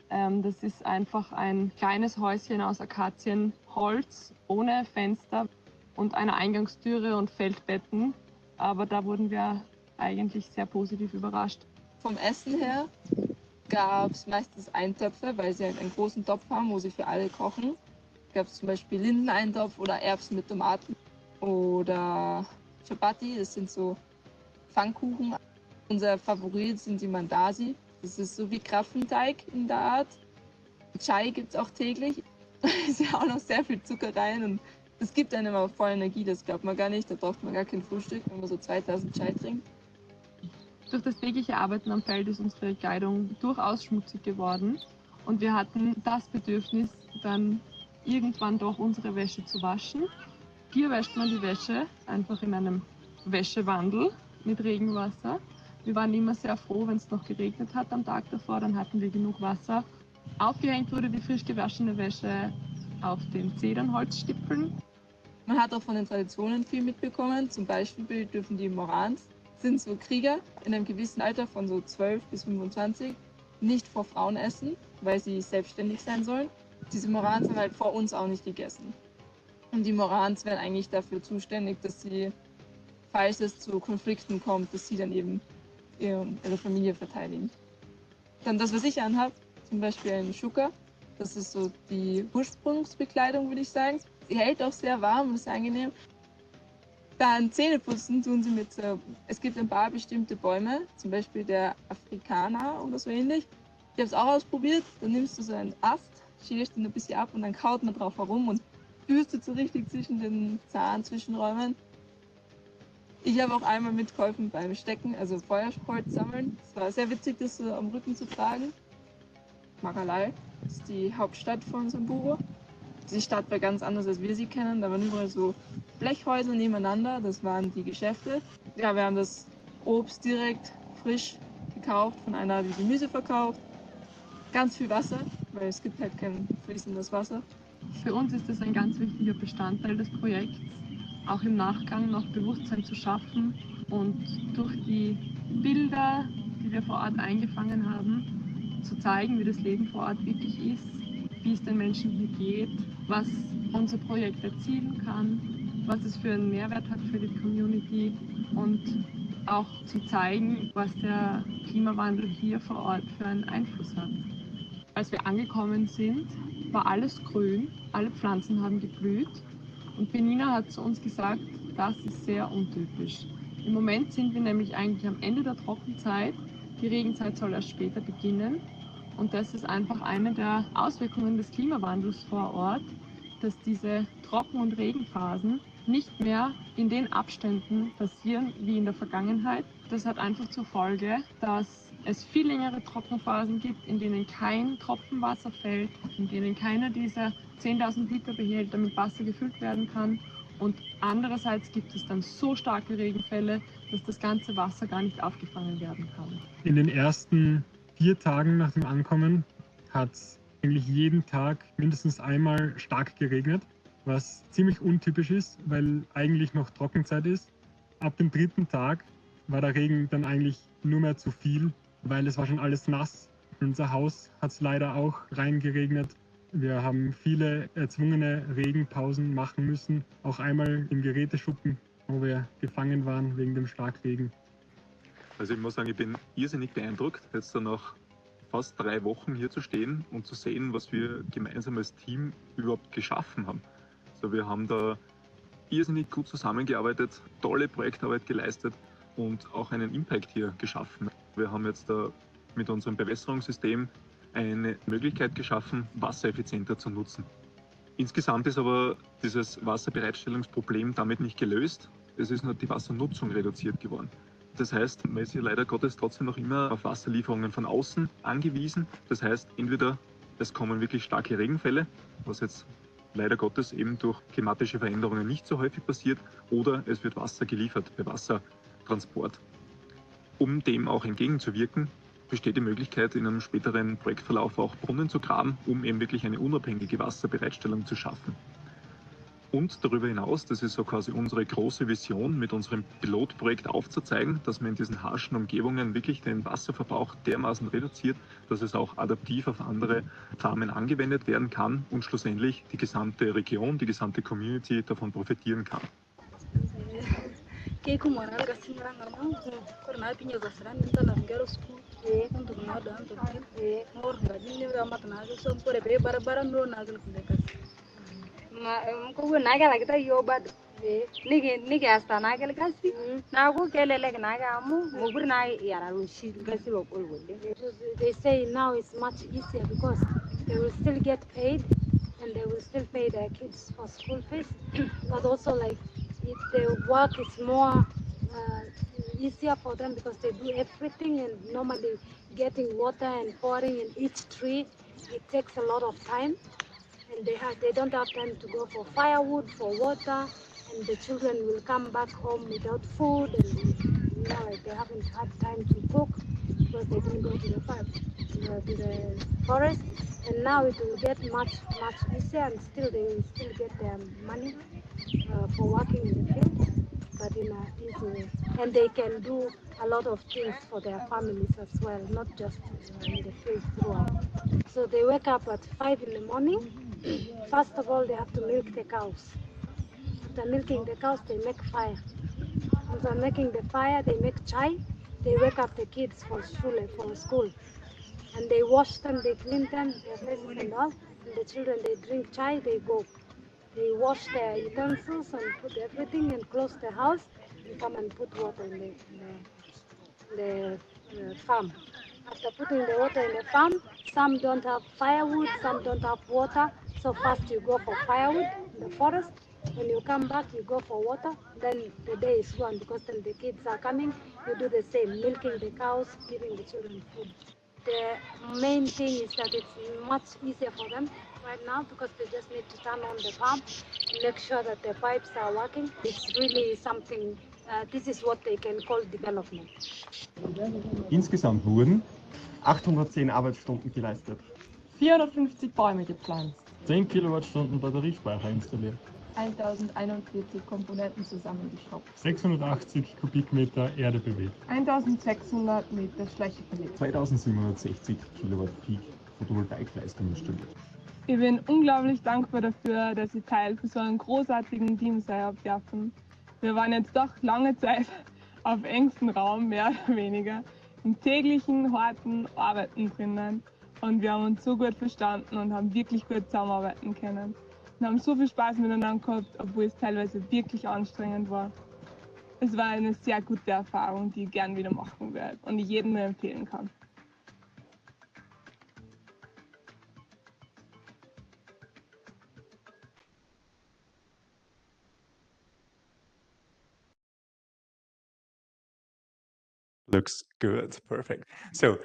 Das ist einfach ein kleines Häuschen aus Akazienholz, ohne Fenster und einer Eingangstüre und Feldbetten. Aber da wurden wir eigentlich sehr positiv überrascht. Vom Essen her gab es meistens Eintöpfe, weil sie halt einen großen Topf haben, wo sie für alle kochen. Gab es zum Beispiel Lindeneintopf oder Erbsen mit Tomaten oder Chapati, das sind so Pfannkuchen. Unser Favorit sind die Mandasi. Das ist so wie Krapfenteig in der Art. Chai gibt es auch täglich. Da ist ja auch noch sehr viel Zucker rein und das gibt einem aber voll Energie, das glaubt man gar nicht. Da braucht man gar kein Frühstück, wenn man so 2000 Chai trinkt. Durch das tägliche Arbeiten am Feld ist unsere Kleidung durchaus schmutzig geworden und wir hatten das Bedürfnis, dann irgendwann doch unsere Wäsche zu waschen. Hier wäscht man die Wäsche einfach in einem Wäschewandel mit Regenwasser. Wir waren immer sehr froh, wenn es noch geregnet hat am Tag davor, dann hatten wir genug Wasser. Aufgehängt wurde die frisch gewaschene Wäsche auf den Zedernholzstipfeln. Man hat auch von den Traditionen viel mitbekommen. Zum Beispiel dürfen die Morans, sind so Krieger in einem gewissen Alter von so 12 bis 25, nicht vor Frauen essen, weil sie selbstständig sein sollen. Diese Morans haben halt vor uns auch nicht gegessen. Und die Morans wären eigentlich dafür zuständig, dass sie, falls es zu Konflikten kommt, dass sie dann eben ihre Familie verteidigen. Dann das, was ich anhabe, zum Beispiel ein Shuka. Das ist so die Ursprungsbekleidung, würde ich sagen. Sie hält auch sehr warm und ist angenehm. Dann Zähneputzen tun sie mit, es gibt ein paar bestimmte Bäume, zum Beispiel der Afrikaner oder so ähnlich. Ich habe es auch ausprobiert. Dann nimmst du so einen Ast, schälst ihn ein bisschen ab und dann kaut man drauf herum und bürstet so richtig zwischen den Zahnzwischenräumen. Ich habe auch einmal mitgeholfen beim Stecken, also Feuerholz sammeln. Es war sehr witzig, das so am Rücken zu tragen. Magalai ist die Hauptstadt von Samburu. Die Stadt war ganz anders, als wir sie kennen. Da waren überall so Blechhäuser nebeneinander, das waren die Geschäfte. Ja, wir haben das Obst direkt frisch gekauft, von einer, die Gemüse verkauft. Ganz viel Wasser, weil es gibt halt kein fließendes Wasser. Für uns ist es ein ganz wichtiger Bestandteil des Projekts, auch im Nachgang noch Bewusstsein zu schaffen und durch die Bilder, die wir vor Ort eingefangen haben, zu zeigen, wie das Leben vor Ort wirklich ist, wie es den Menschen hier geht, was unser Projekt erzielen kann, was es für einen Mehrwert hat für die Community und auch zu zeigen, was der Klimawandel hier vor Ort für einen Einfluss hat. Als wir angekommen sind, war alles grün, alle Pflanzen haben geblüht und Benina hat zu uns gesagt, das ist sehr untypisch. Im Moment sind wir nämlich eigentlich am Ende der Trockenzeit, die Regenzeit soll erst später beginnen und das ist einfach eine der Auswirkungen des Klimawandels vor Ort, dass diese Trocken- und Regenphasen nicht mehr in den Abständen passieren wie in der Vergangenheit. Das hat einfach zur Folge, dass es viel längere Trockenphasen gibt, in denen kein Tropfen Wasser fällt, in denen keiner dieser 10.000 Liter Behälter mit Wasser gefüllt werden kann. Und andererseits gibt es dann so starke Regenfälle, dass das ganze Wasser gar nicht aufgefangen werden kann. In den ersten 4 Tagen nach dem Ankommen hat es eigentlich jeden Tag mindestens einmal stark geregnet, was ziemlich untypisch ist, weil eigentlich noch Trockenzeit ist. Ab dem 3. Tag war der Regen dann eigentlich nur mehr zu viel, weil es war schon alles nass. In unser Haus hat es leider auch reingeregnet. Wir haben viele erzwungene Regenpausen machen müssen, auch einmal im Geräteschuppen, wo wir gefangen waren wegen dem Starkregen. Also ich muss sagen, ich bin irrsinnig beeindruckt, jetzt dann nach fast 3 Wochen hier zu stehen und zu sehen, was wir gemeinsam als Team überhaupt geschaffen haben. Also wir haben da irrsinnig gut zusammengearbeitet, tolle Projektarbeit geleistet und auch einen Impact hier geschaffen. Wir haben jetzt da mit unserem Bewässerungssystem eine Möglichkeit geschaffen, Wasser effizienter zu nutzen. Insgesamt ist aber dieses Wasserbereitstellungsproblem damit nicht gelöst. Es ist nur die Wassernutzung reduziert geworden. Das heißt, man ist hier leider Gottes trotzdem noch immer auf Wasserlieferungen von außen angewiesen. Das heißt, entweder es kommen wirklich starke Regenfälle, was jetzt leider Gottes eben durch klimatische Veränderungen nicht so häufig passiert, oder es wird Wasser geliefert bei Wassertransport. Um dem auch entgegenzuwirken, besteht die Möglichkeit, in einem späteren Projektverlauf auch Brunnen zu graben, um eben wirklich eine unabhängige Wasserbereitstellung zu schaffen. Und darüber hinaus, das ist so quasi unsere große Vision, mit unserem Pilotprojekt aufzuzeigen, dass man in diesen harschen Umgebungen wirklich den Wasserverbrauch dermaßen reduziert, dass es auch adaptiv auf andere Farmen angewendet werden kann und schlussendlich die gesamte Region, die gesamte Community davon profitieren kann. Mkuwe nagela kita yobad nige asta nagel gasi nagu kelele naga amu mubur na yara rushi gasi lokol wole. They say now it's much easier because they will still get paid and they will still pay their kids for school fees, but also like if the work is more easier for them because they do everything, and normally getting water and pouring in each tree, it takes a lot of time. And they don't have time to go for firewood, for water, and the children will come back home without food, and like they haven't had time to cook because they didn't go to the forest. And now it will get much easier, and still they will still get their money for working in the field, but in an easy way. And they can do a lot of things for their families as well, not just in the field throughout. So they wake up at 5 in the morning. First of all, they have to milk the cows. After milking the cows, they make fire. After making the fire, they make chai. They wake up the kids for school. And they wash them, they clean them, their faces and all. And the children, they drink chai, they go. They wash their utensils and put everything and close the house and come and put water in the farm. After putting the water in the farm, some don't have firewood, some don't have water. So first you go for firewood in the forest. When you come back, you go for water. Then the day is gone because then the kids are coming. You do the same, milking the cows, giving the children food. The main thing is that it's much easier for them right now because they just need to turn on the pump, make sure that the pipes are working. It's really something, this is what they can call development. Insgesamt wurden 810 Arbeitsstunden geleistet, 450 Bäume gepflanzt, 10 Kilowattstunden Batteriespeicher installiert, 1041 Komponenten zusammengeschraubt, 680 Kubikmeter Erde bewegt, 1600 Meter Fläche verlegt. 2760 Kilowatt Peak Photovoltaikleistung installiert. Ich bin unglaublich dankbar dafür, dass ich Teil von so einem großartigen Team sein habe dürfen. Wir waren jetzt doch lange Zeit auf engstem Raum, mehr oder weniger, im täglichen, harten Arbeiten drinnen. Und wir haben uns so gut verstanden und haben wirklich gut zusammenarbeiten können. Wir haben so viel Spaß miteinander gehabt, obwohl es teilweise wirklich anstrengend war. Es war eine sehr gute Erfahrung, die ich gern wieder machen werde und ich jedem nur empfehlen kann. Looks good, perfect. So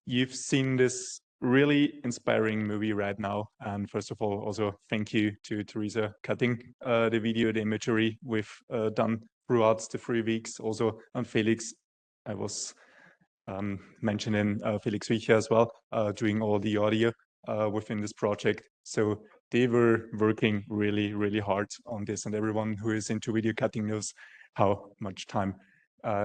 you've seen this really inspiring movie right now, and first of all, also thank you to Teresa cutting the video, the imagery we've done throughout the 3 weeks. Also on Felix, I was mentioning Felix Wicher as well, doing all the audio within this project. So they were working really hard on this, and everyone who is into video cutting knows how much time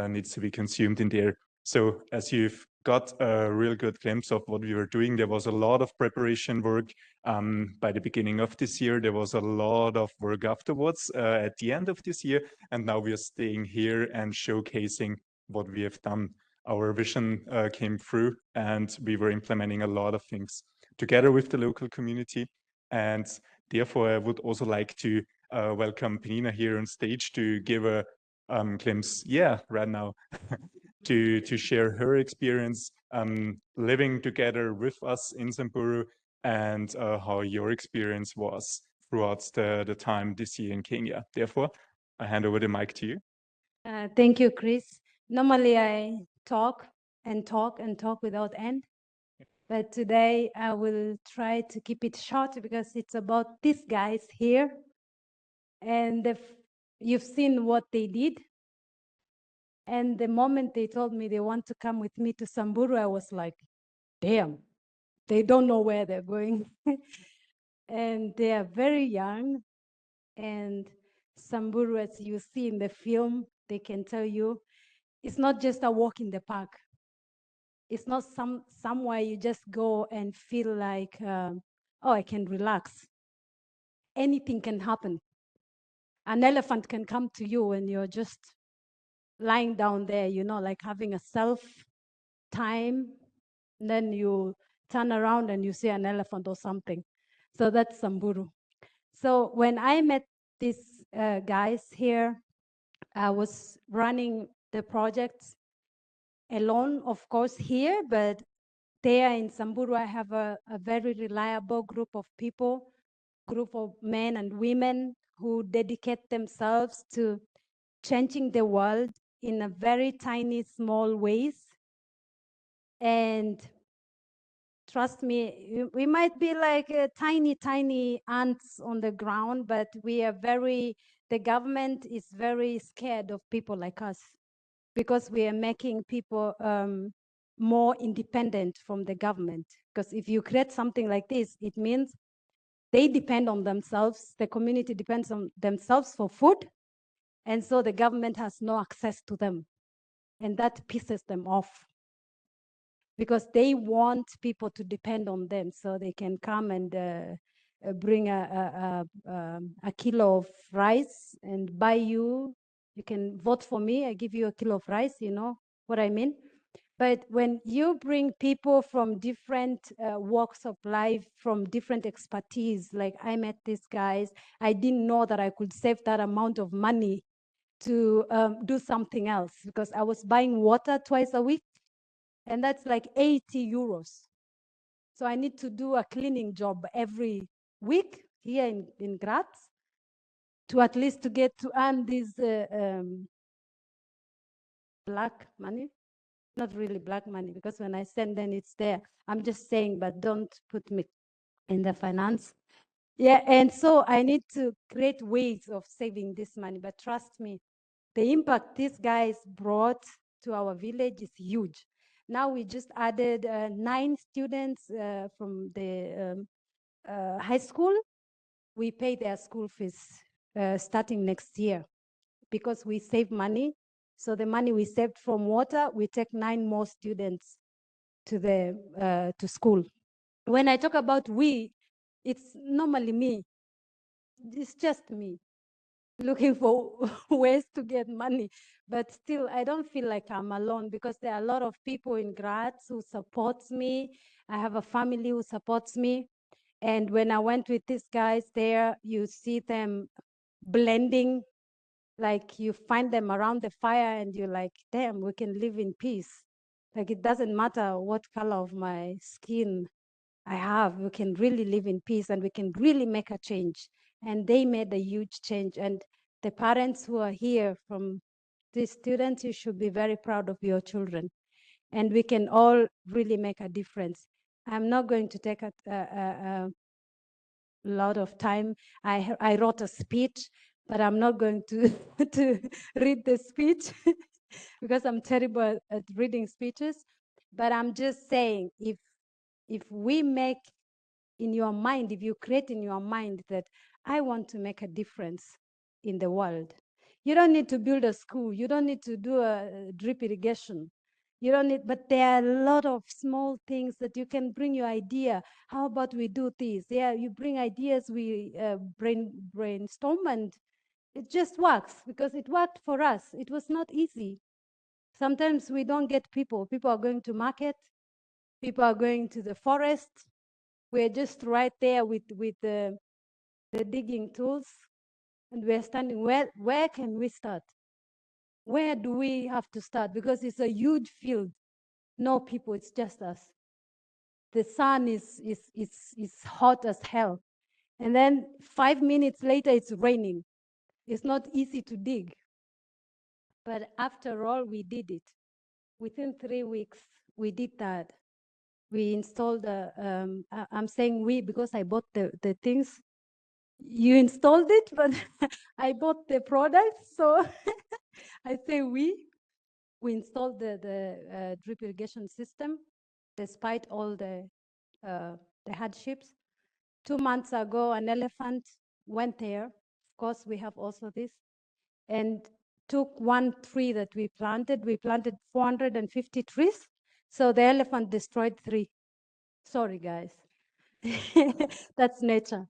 needs to be consumed in there. So as you've got a real good glimpse of what we were doing, there was a lot of preparation work by the beginning of this year. There was a lot of work afterwards at the end of this year. And now we are staying here and showcasing what we have done. Our vision came through, and we were implementing a lot of things together with the local community. And therefore, I would also like to welcome Penina here on stage to give a glimpse, right now, to share her experience living together with us in Samburu, and how your experience was throughout the time this year in Kenya. Therefore, I hand over the mic to you. Thank you, Chris. Normally, I talk and talk and talk without end. But today, I will try to keep it short because it's about these guys here. And you've seen what they did. And the moment they told me they want to come with me to Samburu, I was like, damn, they don't know where they're going. And they are very young. And Samburu, as you see in the film, they can tell you, it's not just a walk in the park. It's not somewhere you just go and feel like, oh, I can relax. Anything can happen. An elephant can come to you and you're just lying down there, you know, like having a self-time. Then you turn around and you see an elephant or something. So that's Samburu. So when I met these guys here, I was running the project alone, of course, here, but there in Samburu, I have a very reliable group of people, group of men and women who dedicate themselves to changing the world in a very tiny, small ways. And trust me, we might be like tiny, tiny ants on the ground, but we are the government is very scared of people like us because we are making people more independent from the government. Because if you create something like this, it means they depend on themselves, the community depends on themselves for food, and so the government has no access to them. And that pisses them off because they want people to depend on them so they can come and bring a kilo of rice and buy you. You can vote for me, I give you a kilo of rice, you know what I mean? But when you bring people from different walks of life, from different expertise, like I met these guys, I didn't know that I could save that amount of money to do something else because I was buying water twice a week, and that's like 80 euros. So I need to do a cleaning job every week here in Graz to at least to get to earn this black money. Not really black money, because when I send then it's there. I'm just saying, but don't put me in the finance. Yeah, and so I need to create ways of saving this money. But trust me, the impact these guys brought to our village is huge. Now we just added 9 students from the high school. We pay their school fees starting next year because we save money. So the money we saved from water, we take 9 more students to school. When I talk about we, it's normally me. It's just me looking for ways to get money. But still, I don't feel like I'm alone because there are a lot of people in Graz who supports me. I have a family who supports me. And when I went with these guys there, you see them blending, like you find them around the fire and you're like, damn, we can live in peace. Like it doesn't matter what color of my skin I have, we can really live in peace and we can really make a change. And they made a huge change. And the parents who are here from these students, you should be very proud of your children. And we can all really make a difference. I'm not going to take a lot of time. I wrote a speech, but I'm not going to, to read the speech because I'm terrible at reading speeches. But I'm just saying, if we make in your mind, if you create in your mind that I want to make a difference in the world, you don't need to build a school. You don't need to do a drip irrigation. You don't need, but there are a lot of small things that you can bring your idea. How about we do this? Yeah, you bring ideas, we brainstorm, and it just works because it worked for us. It was not easy. Sometimes we don't get people. People are going to market. People are going to the forest. We're just right there with the digging tools, and we're standing. Where can we start? Where do we have to start? Because it's a huge field. No people, it's just us. The sun is hot as hell. And then 5 minutes later, it's raining. It's not easy to dig. But after all, we did it. Within 3 weeks, we did that. We installed, I'm saying we because I bought the things. You installed it, but I bought the product. So I say we installed the drip irrigation system, despite all the hardships. 2 months ago, an elephant went there. Of course, we have also this, and took one tree that we planted. We planted 450 trees. So the elephant destroyed 3. Sorry, guys. That's nature.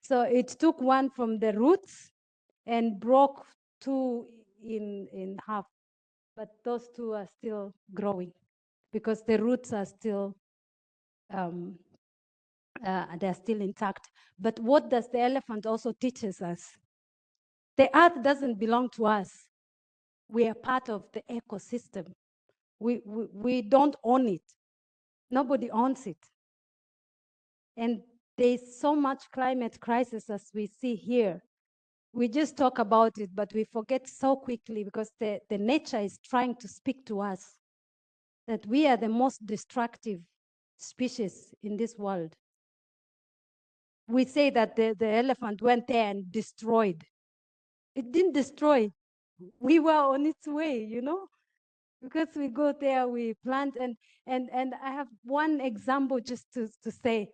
So it took one from the roots and broke 2 in half. But those 2 are still growing because the roots are still they're still intact. But what does the elephant also teaches us? The earth doesn't belong to us. We are part of the ecosystem. We don't own it. Nobody owns it. And there's so much climate crisis as we see here. We just talk about it, but we forget so quickly because the nature is trying to speak to us that we are the most destructive species in this world. We say that the elephant went there and destroyed. It didn't destroy. We were on its way, you know, because we go there, we plant, and I have one example just to say.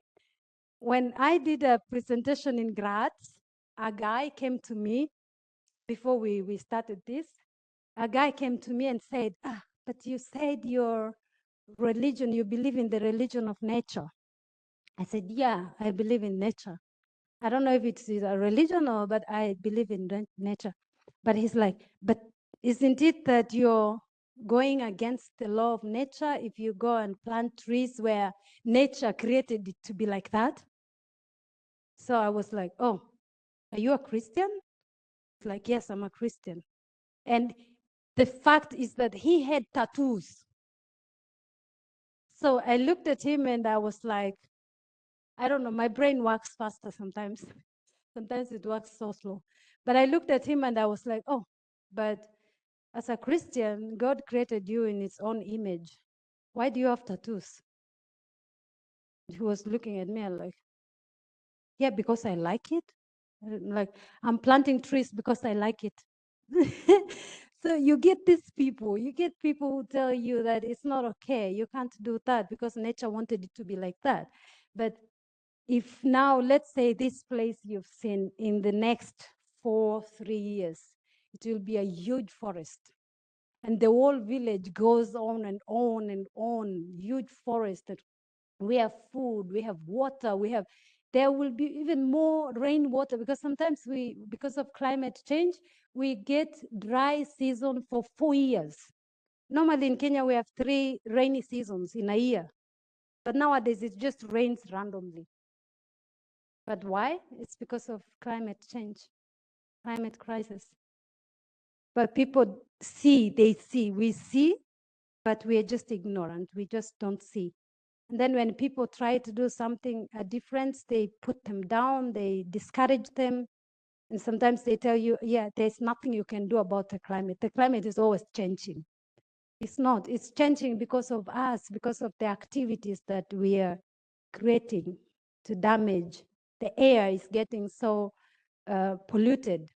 When I did a presentation in Graz, a guy came to me before we started this. A guy came to me and said, but you said your religion, you believe in the religion of nature. I said, yeah, I believe in nature. I don't know if it's a religion or, but I believe in nature. But he's like, but isn't it that you're going against the law of nature if you go and plant trees where nature created it to be like that? So I was like, oh, are you a Christian? He's like, yes, I'm a Christian. And the fact is that he had tattoos. So I looked at him and I was like, I don't know, my brain works faster sometimes. Sometimes it works so slow. But I looked at him and I was like, oh, but as a Christian, God created you in his own image. Why do you have tattoos? He was looking at me and like, yeah, because I like it. Like, I'm planting trees because I like it. So you get these people, who tell you that it's not okay, you can't do that because nature wanted it to be like that. But if now, let's say this place you've seen, in the next 3 years, it will be a huge forest. And the whole village goes on and on and on, huge forest. That we have food, we have water, there will be even more rainwater because sometimes because of climate change, we get dry season for 4 years. Normally in Kenya, we have 3 rainy seasons in a year. But nowadays, it just rains randomly. But why? It's because of climate change, climate crisis. But people see, we see, but we are just ignorant. We just don't see. And then when people try to do something different, they put them down, they discourage them. And sometimes they tell you, yeah, there's nothing you can do about the climate. The climate is always changing. It's not. It's changing because of us, because of the activities that we are creating to damage. The air is getting so polluted.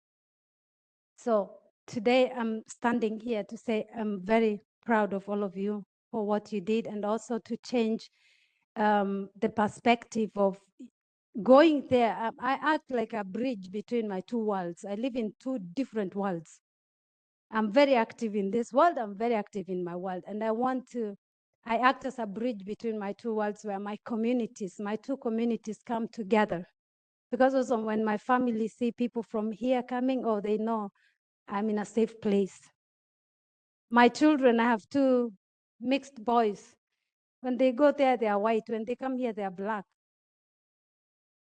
So today I'm standing here to say I'm very proud of all of you for what you did, and also to change the perspective of going there. I act like a bridge between my 2 worlds. I live in 2 different worlds. I'm very active in this world, I'm very active in my world, and I act as a bridge between my 2 worlds where my 2 communities come together. Because also when my family see people from here coming, they know I'm in a safe place. My children, I have two mixed boys. When they go there, they are white. When they come here, they are black.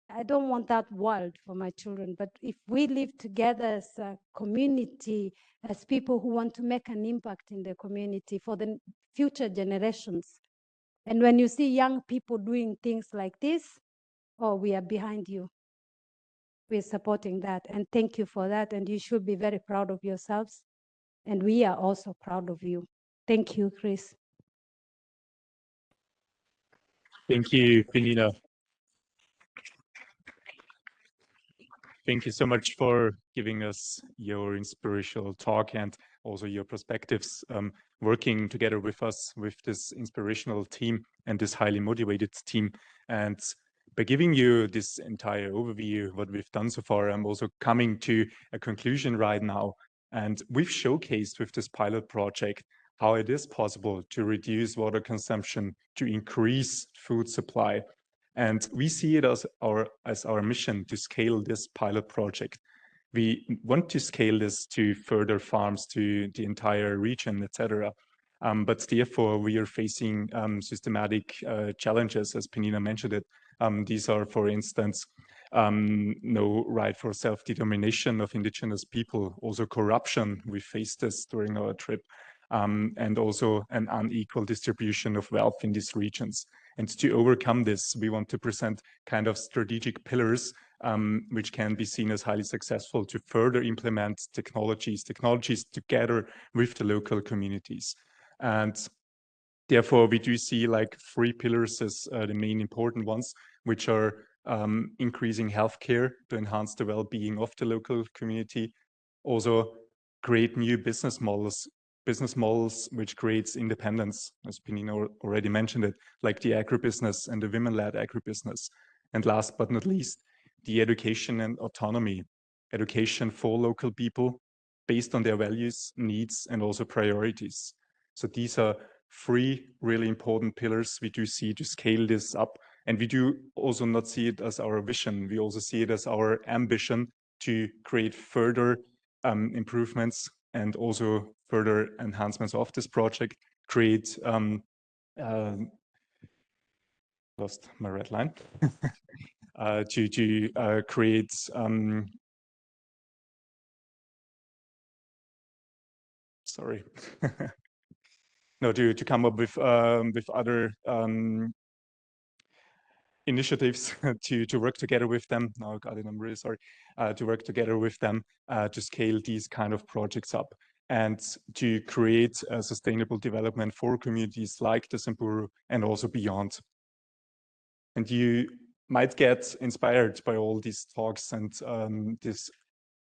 I don't want that world for my children. But if we live together as a community, as people who want to make an impact in the community for the future generations, and when you see young people doing things like this, oh, we are behind you. We're supporting that. And thank you for that. And you should be very proud of yourselves. And we are also proud of you. Thank you, Chris. Thank you, Penina. Thank you so much for giving us your inspirational talk and also your perspectives, working together with us, with this inspirational team and this highly motivated team. And by giving you this entire overview, what we've done so far, I'm also coming to a conclusion right now. And we've showcased with this pilot project how it is possible to reduce water consumption, to increase food supply. And we see it as our mission to scale this pilot project. We want to scale this to further farms, to the entire region, etc. But therefore, we are facing systematic challenges, as Penina mentioned it. These are, for instance, no right for self-determination of indigenous people, also corruption. We faced this during our trip, and also an unequal distribution of wealth in these regions. And to overcome this, we want to present kind of strategic pillars which can be seen as highly successful to further implement technologies together with the local communities. And therefore, we do see like 3 pillars as the main important ones, which are increasing healthcare to enhance the well-being of the local community, also create new business models which creates independence, as Penina already mentioned it, like the agribusiness and the women-led agribusiness. And last but not least, the education and autonomy, education for local people based on their values, needs, and also priorities. So these are 3 really important pillars we do see to scale this up. And we do also not see it as our vision. We also see it as our ambition to create further improvements and also further enhancements of this project, create, lost my red line, to create sorry. No, to come up with other initiatives to work together with them. No, got it, I'm really sorry. To work together with them to scale these kind of projects up and to create a sustainable development for communities like the Samburu and also beyond. And you might get inspired by all these talks and this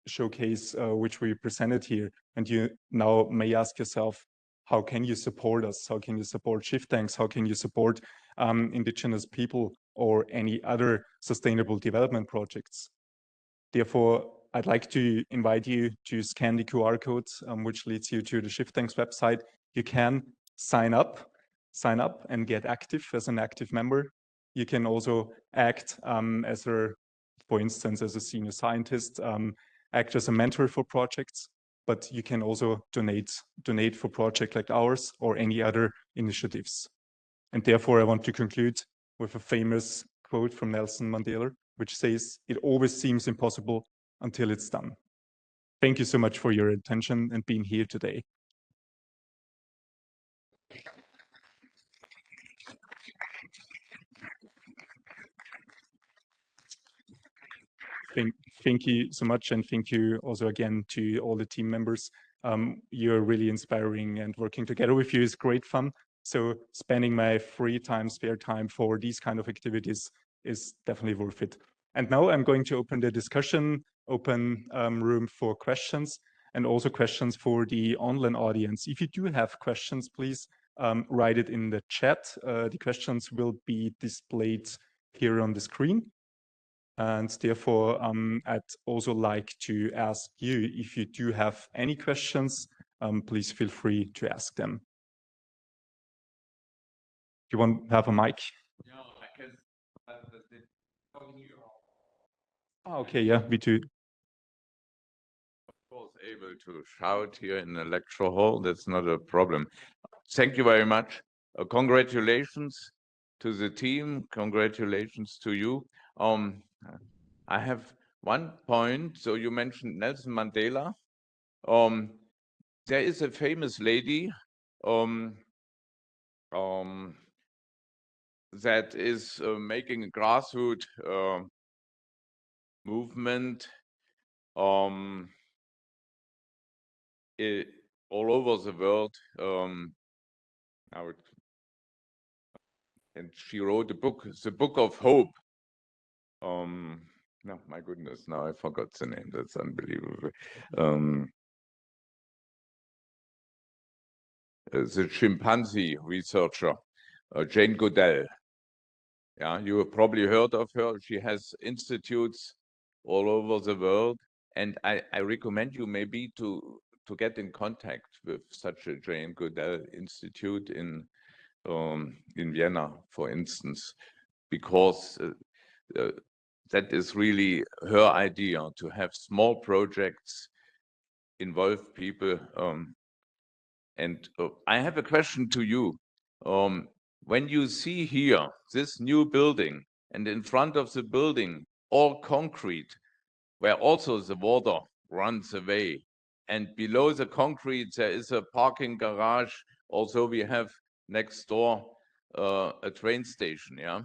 showcase which we presented here. And you now may ask yourself, how can you support us? How can you support shiftTanks? How can you support indigenous people or any other sustainable development projects? Therefore, I'd like to invite you to scan the QR code, which leads you to the shiftTanks website. You can sign up and get active as an active member. You can also act for instance, as a senior scientist, act as a mentor for projects, but you can also donate for projects like ours or any other initiatives. And therefore, I want to conclude with a famous quote from Nelson Mandela, which says, "It always seems impossible until it's done." Thank you so much for your attention and being here today. Thank you so much, and thank you also again to all the team members. You're really inspiring, and working together with you is great fun. So spending my spare time for these kind of activities is definitely worth it. And now I'm going to open the discussion, room for questions, and also questions for the online audience. If you do have questions, please write it in the chat. The questions will be displayed here on the screen. And therefore, I'd also like to ask you, if you do have any questions, please feel free to ask them. Do you want to have a mic? No, because Oh, okay, yeah, we do. Of course, able to shout here in the lecture hall. That's not a problem. Thank you very much. Congratulations to the team. Congratulations to you. I have one point. So you mentioned Nelson Mandela. There is a famous lady that is making a grassroots movement all over the world. And she wrote a book, The Book of Hope. No, my goodness, now I forgot the name. That's unbelievable. The chimpanzee researcher, Jane Goodall. Yeah, you have probably heard of her. She has institutes all over the world, and I recommend you maybe to get in contact with such a Jane Goodall Institute in Vienna, for instance, because that is really her idea, to have small projects, involve people. And I have a question to you. When you see here this new building, and in front of the building all concrete, where also the water runs away, and below the concrete there is a parking garage. Also we have next door a train station. Yeah.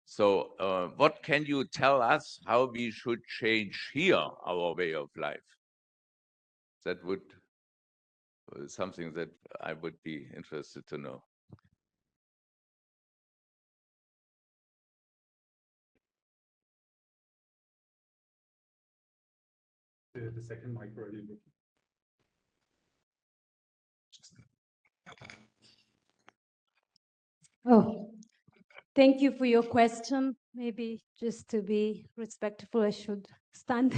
So what can you tell us how we should change here our way of life? That would something that I would be interested to know. The second mic already. Oh, thank you for your question. Maybe just to be respectful, I should stand.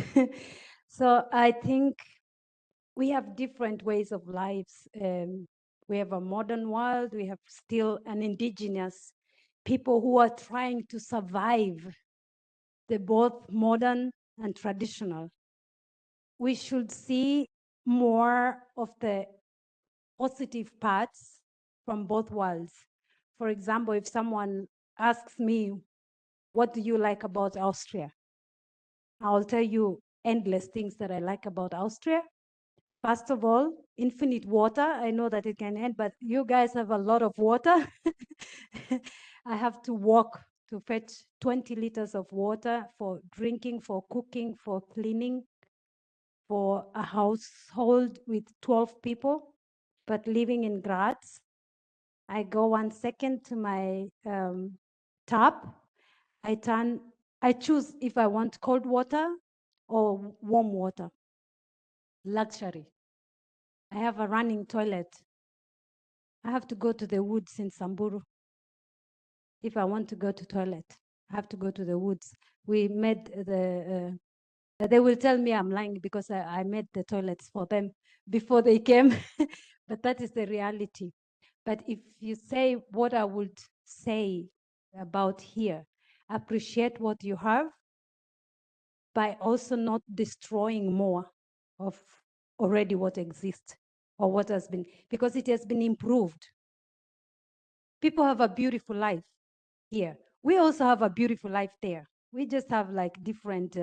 So I think we have different ways of lives. We have a modern world. We have still an indigenous people who are trying to survive the both modern and traditional. We should see more of the positive parts from both worlds. For example, if someone asks me, what do you like about Austria? I'll tell you endless things that I like about Austria. First of all, infinite water. I know that it can end, but you guys have a lot of water. I have to walk to fetch 20 liters of water for drinking, for cooking, for cleaning, for a household with 12 people, but living in Graz. I go 1 second to my tap. I choose if I want cold water or warm water. Luxury. I have a running toilet. I have to go to the woods in Samburu. If I want to go to toilet, I have to go to the woods. We made they will tell me I'm lying because I made the toilets for them before they came, but that is the reality. But if you say what I would say about here, appreciate what you have by also not destroying more of already what exists or what has been, because it has been improved. People have a beautiful life here. We also have a beautiful life there. We just have like different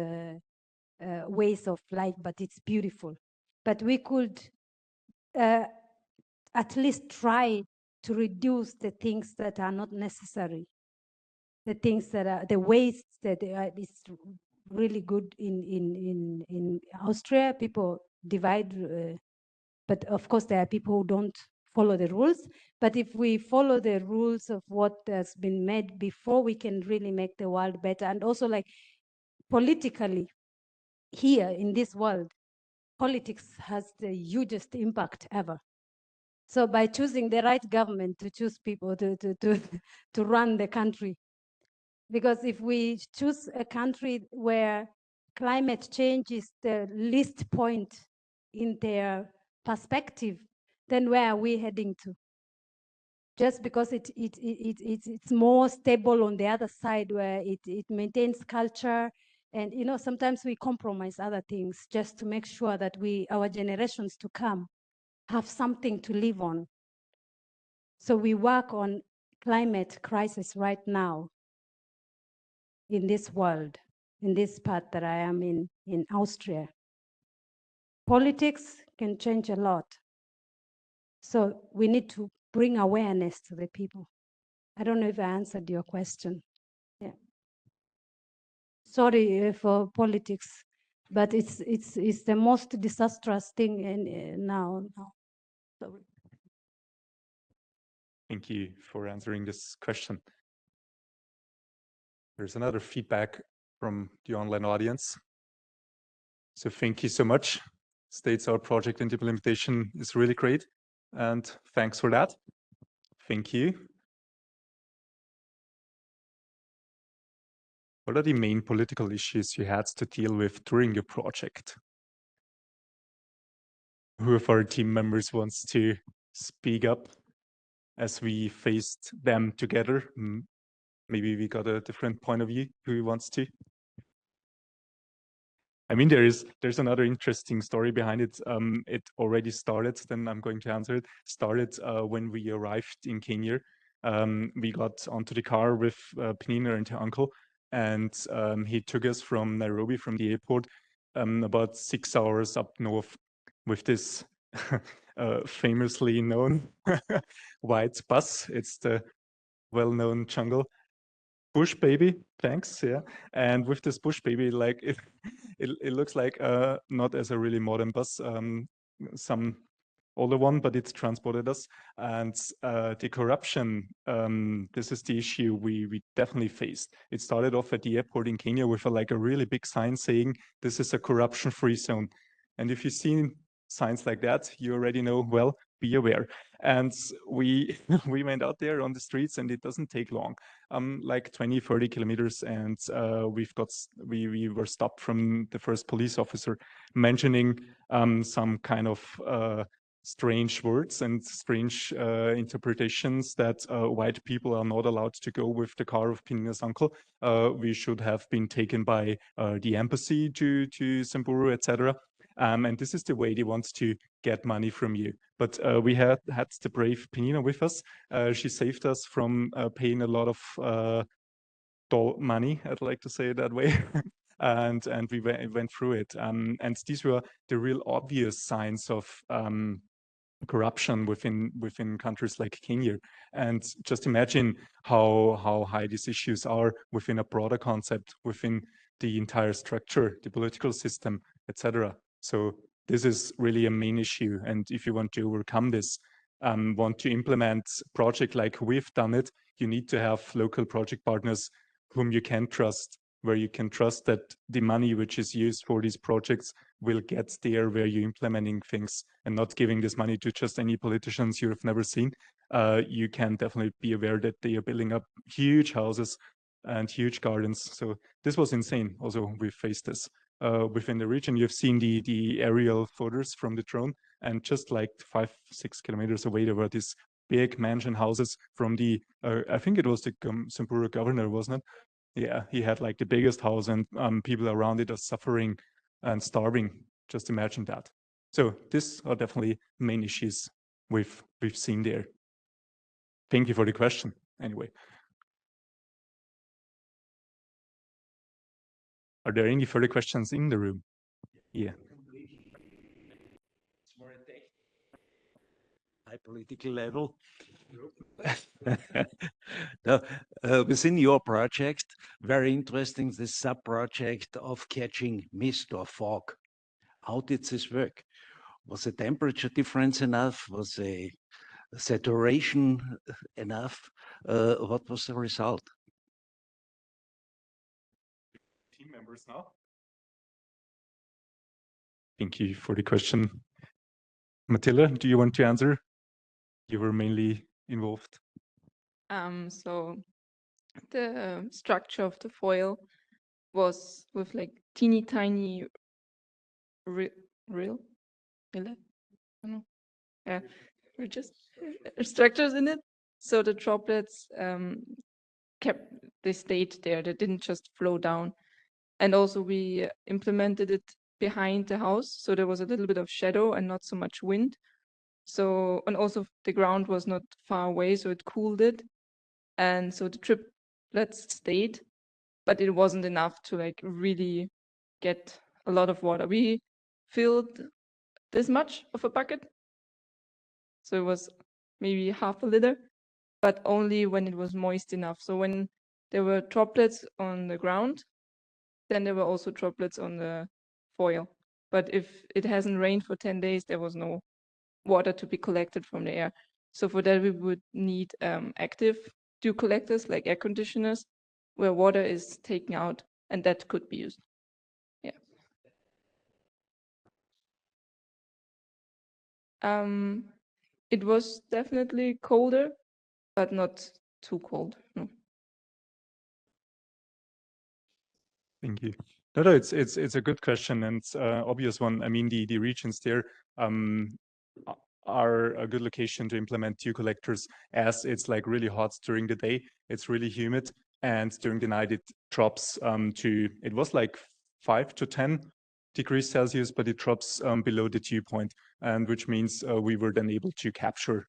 ways of life, but it's beautiful. But we could at least try to reduce the things that are not necessary, the things that are the waste that is really good in Austria. People divide, but of course there are people who don't follow the rules. But if we follow the rules of what has been made before, we can really make the world better. And also, like politically, here in this world, politics has the hugest impact ever. So by choosing the right government to choose people to run the country, because if we choose a country where climate change is the least point in their perspective, then where are we heading to? Just because it's more stable on the other side, where it maintains culture, And, you know, sometimes we compromise other things just to make sure that our generations to come have something to live on. So we work on climate crisis right now in this world, in this part that I am in Austria. Politics can change a lot. So we need to bring awareness to the people. I don't know if I answered your question. Yeah. Sorry for politics, but it's the most disastrous thing now. Sorry. Thank you for answering this question. There's another feedback from the online audience. So thank you so much. States our project and implementation is really great. And thanks for that. Thank you. What are the main political issues you had to deal with during your project? Who of our team members wants to speak up as we faced them together? Maybe we got a different point of view. Who wants to? I mean, there's another interesting story behind it. It already started, then I'm going to answer it. Started when we arrived in Kenya. We got onto the car with Penina and her uncle, and he took us from Nairobi, from the airport, about 6 hours up north with this famously known white bus. It's the well-known jungle bush baby, thanks, yeah. And with this bush baby, like it looks like not as a really modern bus, some older one, but it's transported us. And the corruption, this is the issue we definitely faced. It started off at the airport in Kenya with a really big sign saying this is a corruption-free zone. And if you've seen signs like that, you already know, well, be aware. And we went out there on the streets, and it doesn't take long, like 20-30 kilometers, and we were stopped from the first police officer mentioning some kind of strange words and strange interpretations that white people are not allowed to go with the car of Penina's uncle. We should have been taken by the embassy to Samburu, etc. And this is the way they want to get money from you. But we had the brave Penina with us. She saved us from paying a lot of money, I'd like to say it that way. and we went through it. And these were the real obvious signs of corruption within countries like Kenya. And just imagine how high these issues are within a broader concept, within the entire structure, the political system, etc. So this is really a main issue. And if you want to overcome this, want to implement a project like we've done it, you need to have local project partners whom you can trust, where you can trust that the money which is used for these projects will get there where you're implementing things, and not giving this money to just any politicians you've never seen. You can definitely be aware that they are building up huge houses and huge gardens. So this was insane. Also, we faced this. Within the region, you've seen the aerial photos from the drone, and just like 5-6 kilometers away, there were these big mansion houses from the, I think it was the Samburu governor, wasn't it? Yeah, he had like the biggest house, and people around it are suffering and starving. Just imagine that. So these are definitely main issues we've seen there. Thank you for the question, anyway. Are there any further questions in the room? Yeah. It's more at the high political level. Now, within your project, very interesting, this sub-project of catching mist or fog. How did this work? Was the temperature difference enough? Was the saturation enough? What was the result? Team members now. Thank you for the question. Matilda, do you want to answer? You were mainly involved. So the structure of the foil was with like teeny tiny structures in it. So the droplets they stayed there. They didn't just flow down. And also we implemented it behind the house, so there was a little bit of shadow and not so much wind. So, and also the ground was not far away, so it cooled it. And so the triplets stayed, but it wasn't enough to like really get a lot of water. We filled this much of a bucket, so it was maybe half a liter, but only when it was moist enough. So when there were droplets on the ground, then there were also droplets on the foil. But if it hasn't rained for 10 days, there was no water to be collected from the air. So for that, we would need active dew collectors like air conditioners, where water is taken out, and that could be used. Yeah. It was definitely colder, but not too cold. No. Thank you. No, it's a good question and obvious one. I mean, the regions there are a good location to implement dew collectors, as it's like really hot during the day, it's really humid, and during the night it drops it was like 5 to 10 degrees Celsius, but it drops below the dew point, and which means we were then able to capture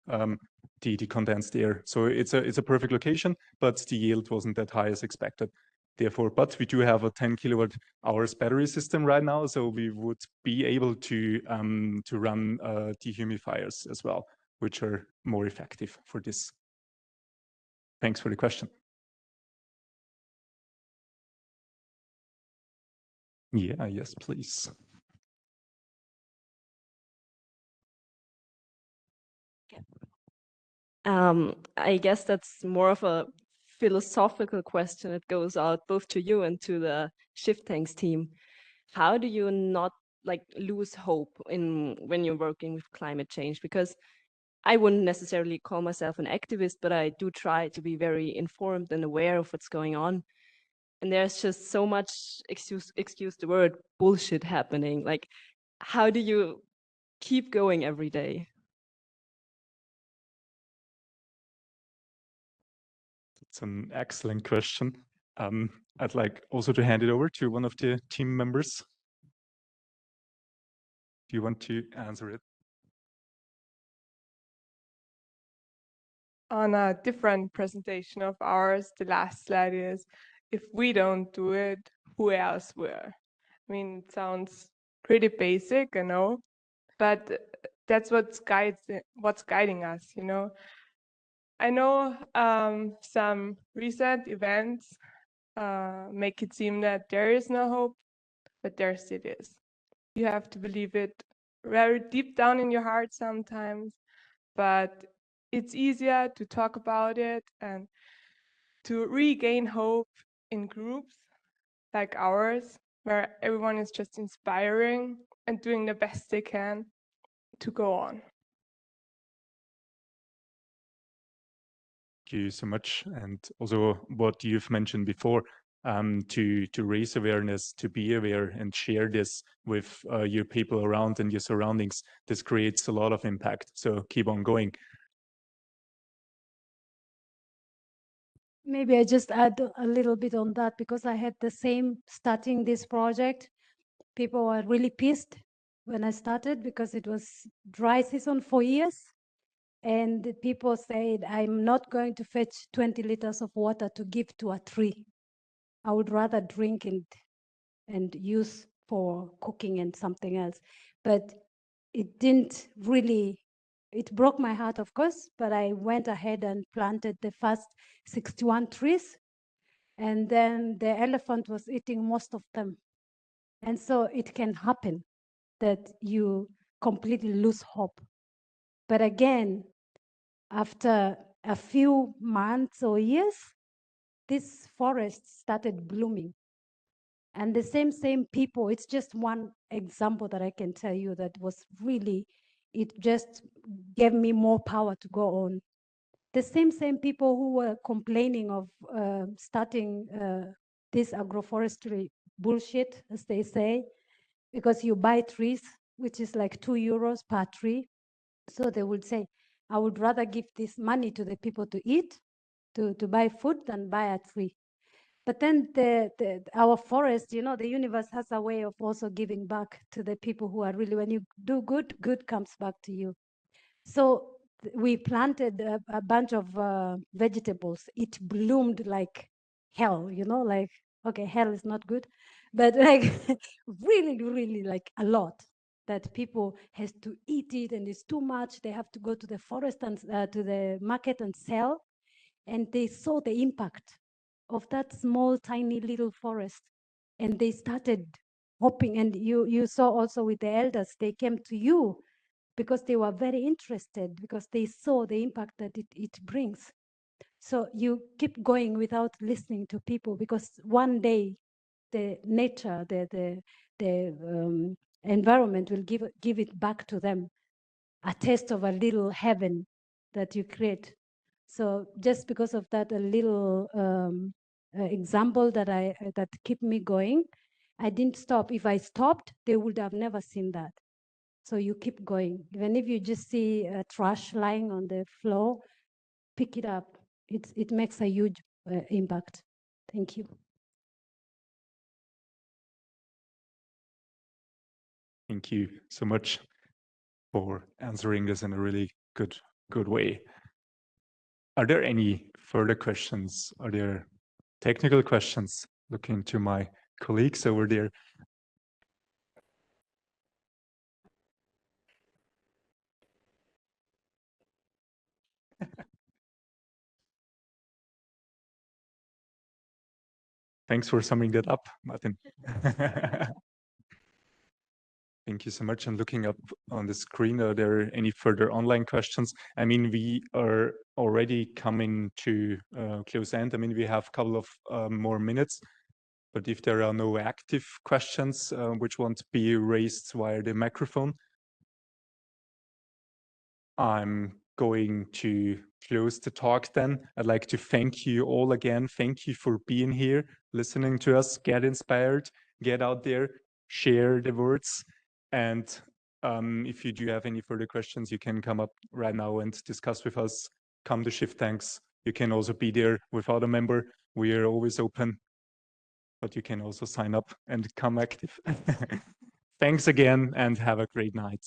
the condensed air. So it's a perfect location, but the yield wasn't that high as expected. Therefore, but we do have a 10 kilowatt hours battery system right now, so we would be able to run dehumidifiers as well, which are more effective for this. Thanks for the question. Yeah, yes, please. I guess that's more of a philosophical question. It goes out both to you and to the shiftTanks team. How do you not like lose hope when you're working with climate change? Because I wouldn't necessarily call myself an activist, but I do try to be very informed and aware of what's going on. And there's just so much, excuse the word, bullshit happening. Like, how do you keep going every day? It's an excellent question. I'd like also to hand it over to one of the team members. Do you want to answer it? On a different presentation of ours, the last slide is, if we don't do it, who else will? I mean, it sounds pretty basic, I know, but that's what's guiding us, you know. I know some recent events make it seem that there is no hope, but there still is. You have to believe it very deep down in your heart sometimes, but it's easier to talk about it and to regain hope in groups like ours, where everyone is just inspiring and doing the best they can to go on. Thank you so much. And also what you've mentioned before, to raise awareness, to be aware and share this with your people around and your surroundings. This creates a lot of impact. So keep on going. Maybe I just add a little bit on that, because I had the same starting this project. People were really pissed when I started because it was dry season for years. And the people said, I'm not going to fetch 20 liters of water to give to a tree. I would rather drink and use for cooking and something else. But it didn't really, it broke my heart, of course, but I went ahead and planted the first 61 trees. And then the elephant was eating most of them. And so it can happen that you completely lose hope. But again, after a few months or years, this forest started blooming. And the same people, it's just one example that I can tell you that was really, it just gave me more power to go on. The same people who were complaining of starting this agroforestry bullshit, as they say, because you buy trees, which is like €2 per tree. So they would say, I would rather give this money to the people to eat, to buy food than buy a tree. But then our forest, you know, the universe has a way of also giving back to the people who are really, when you do good, good comes back to you. So we planted a bunch of vegetables. It bloomed like hell, you know, like, okay, hell is not good, but like really, really like a lot that people has to eat it and it's too much. They have to go to the forest and to the market and sell. And they saw the impact of that small, tiny little forest. And they started hoping. And you saw also with the elders, they came to you because they were very interested, because they saw the impact that it brings. So you keep going without listening to people, because one day the nature, the environment will give it back to them, a taste of a little heaven that you create. So just because of that, a little example that keep me going, I didn't stop. If I stopped, they would have never seen that. So you keep going. Even if you just see trash lying on the floor, pick it up. It makes a huge impact. Thank you. Thank you so much for answering this in a really good way. Are there any further questions? Are there technical questions? Looking to my colleagues over there. Thanks for summing that up, Martin. Thank you so much. I'm looking up on the screen. Are there any further online questions? I mean, we are already coming to close end. I mean, we have a couple of more minutes, but if there are no active questions which want to be raised via the microphone, I'm going to close the talk then. I'd like to thank you all again. Thank you for being here, listening to us, get inspired, get out there, share the words. And if you do have any further questions, you can come up right now and discuss with us. Come to shiftTanks. You can also be there without a member. We are always open, but you can also sign up and come active. Thanks again and have a great night.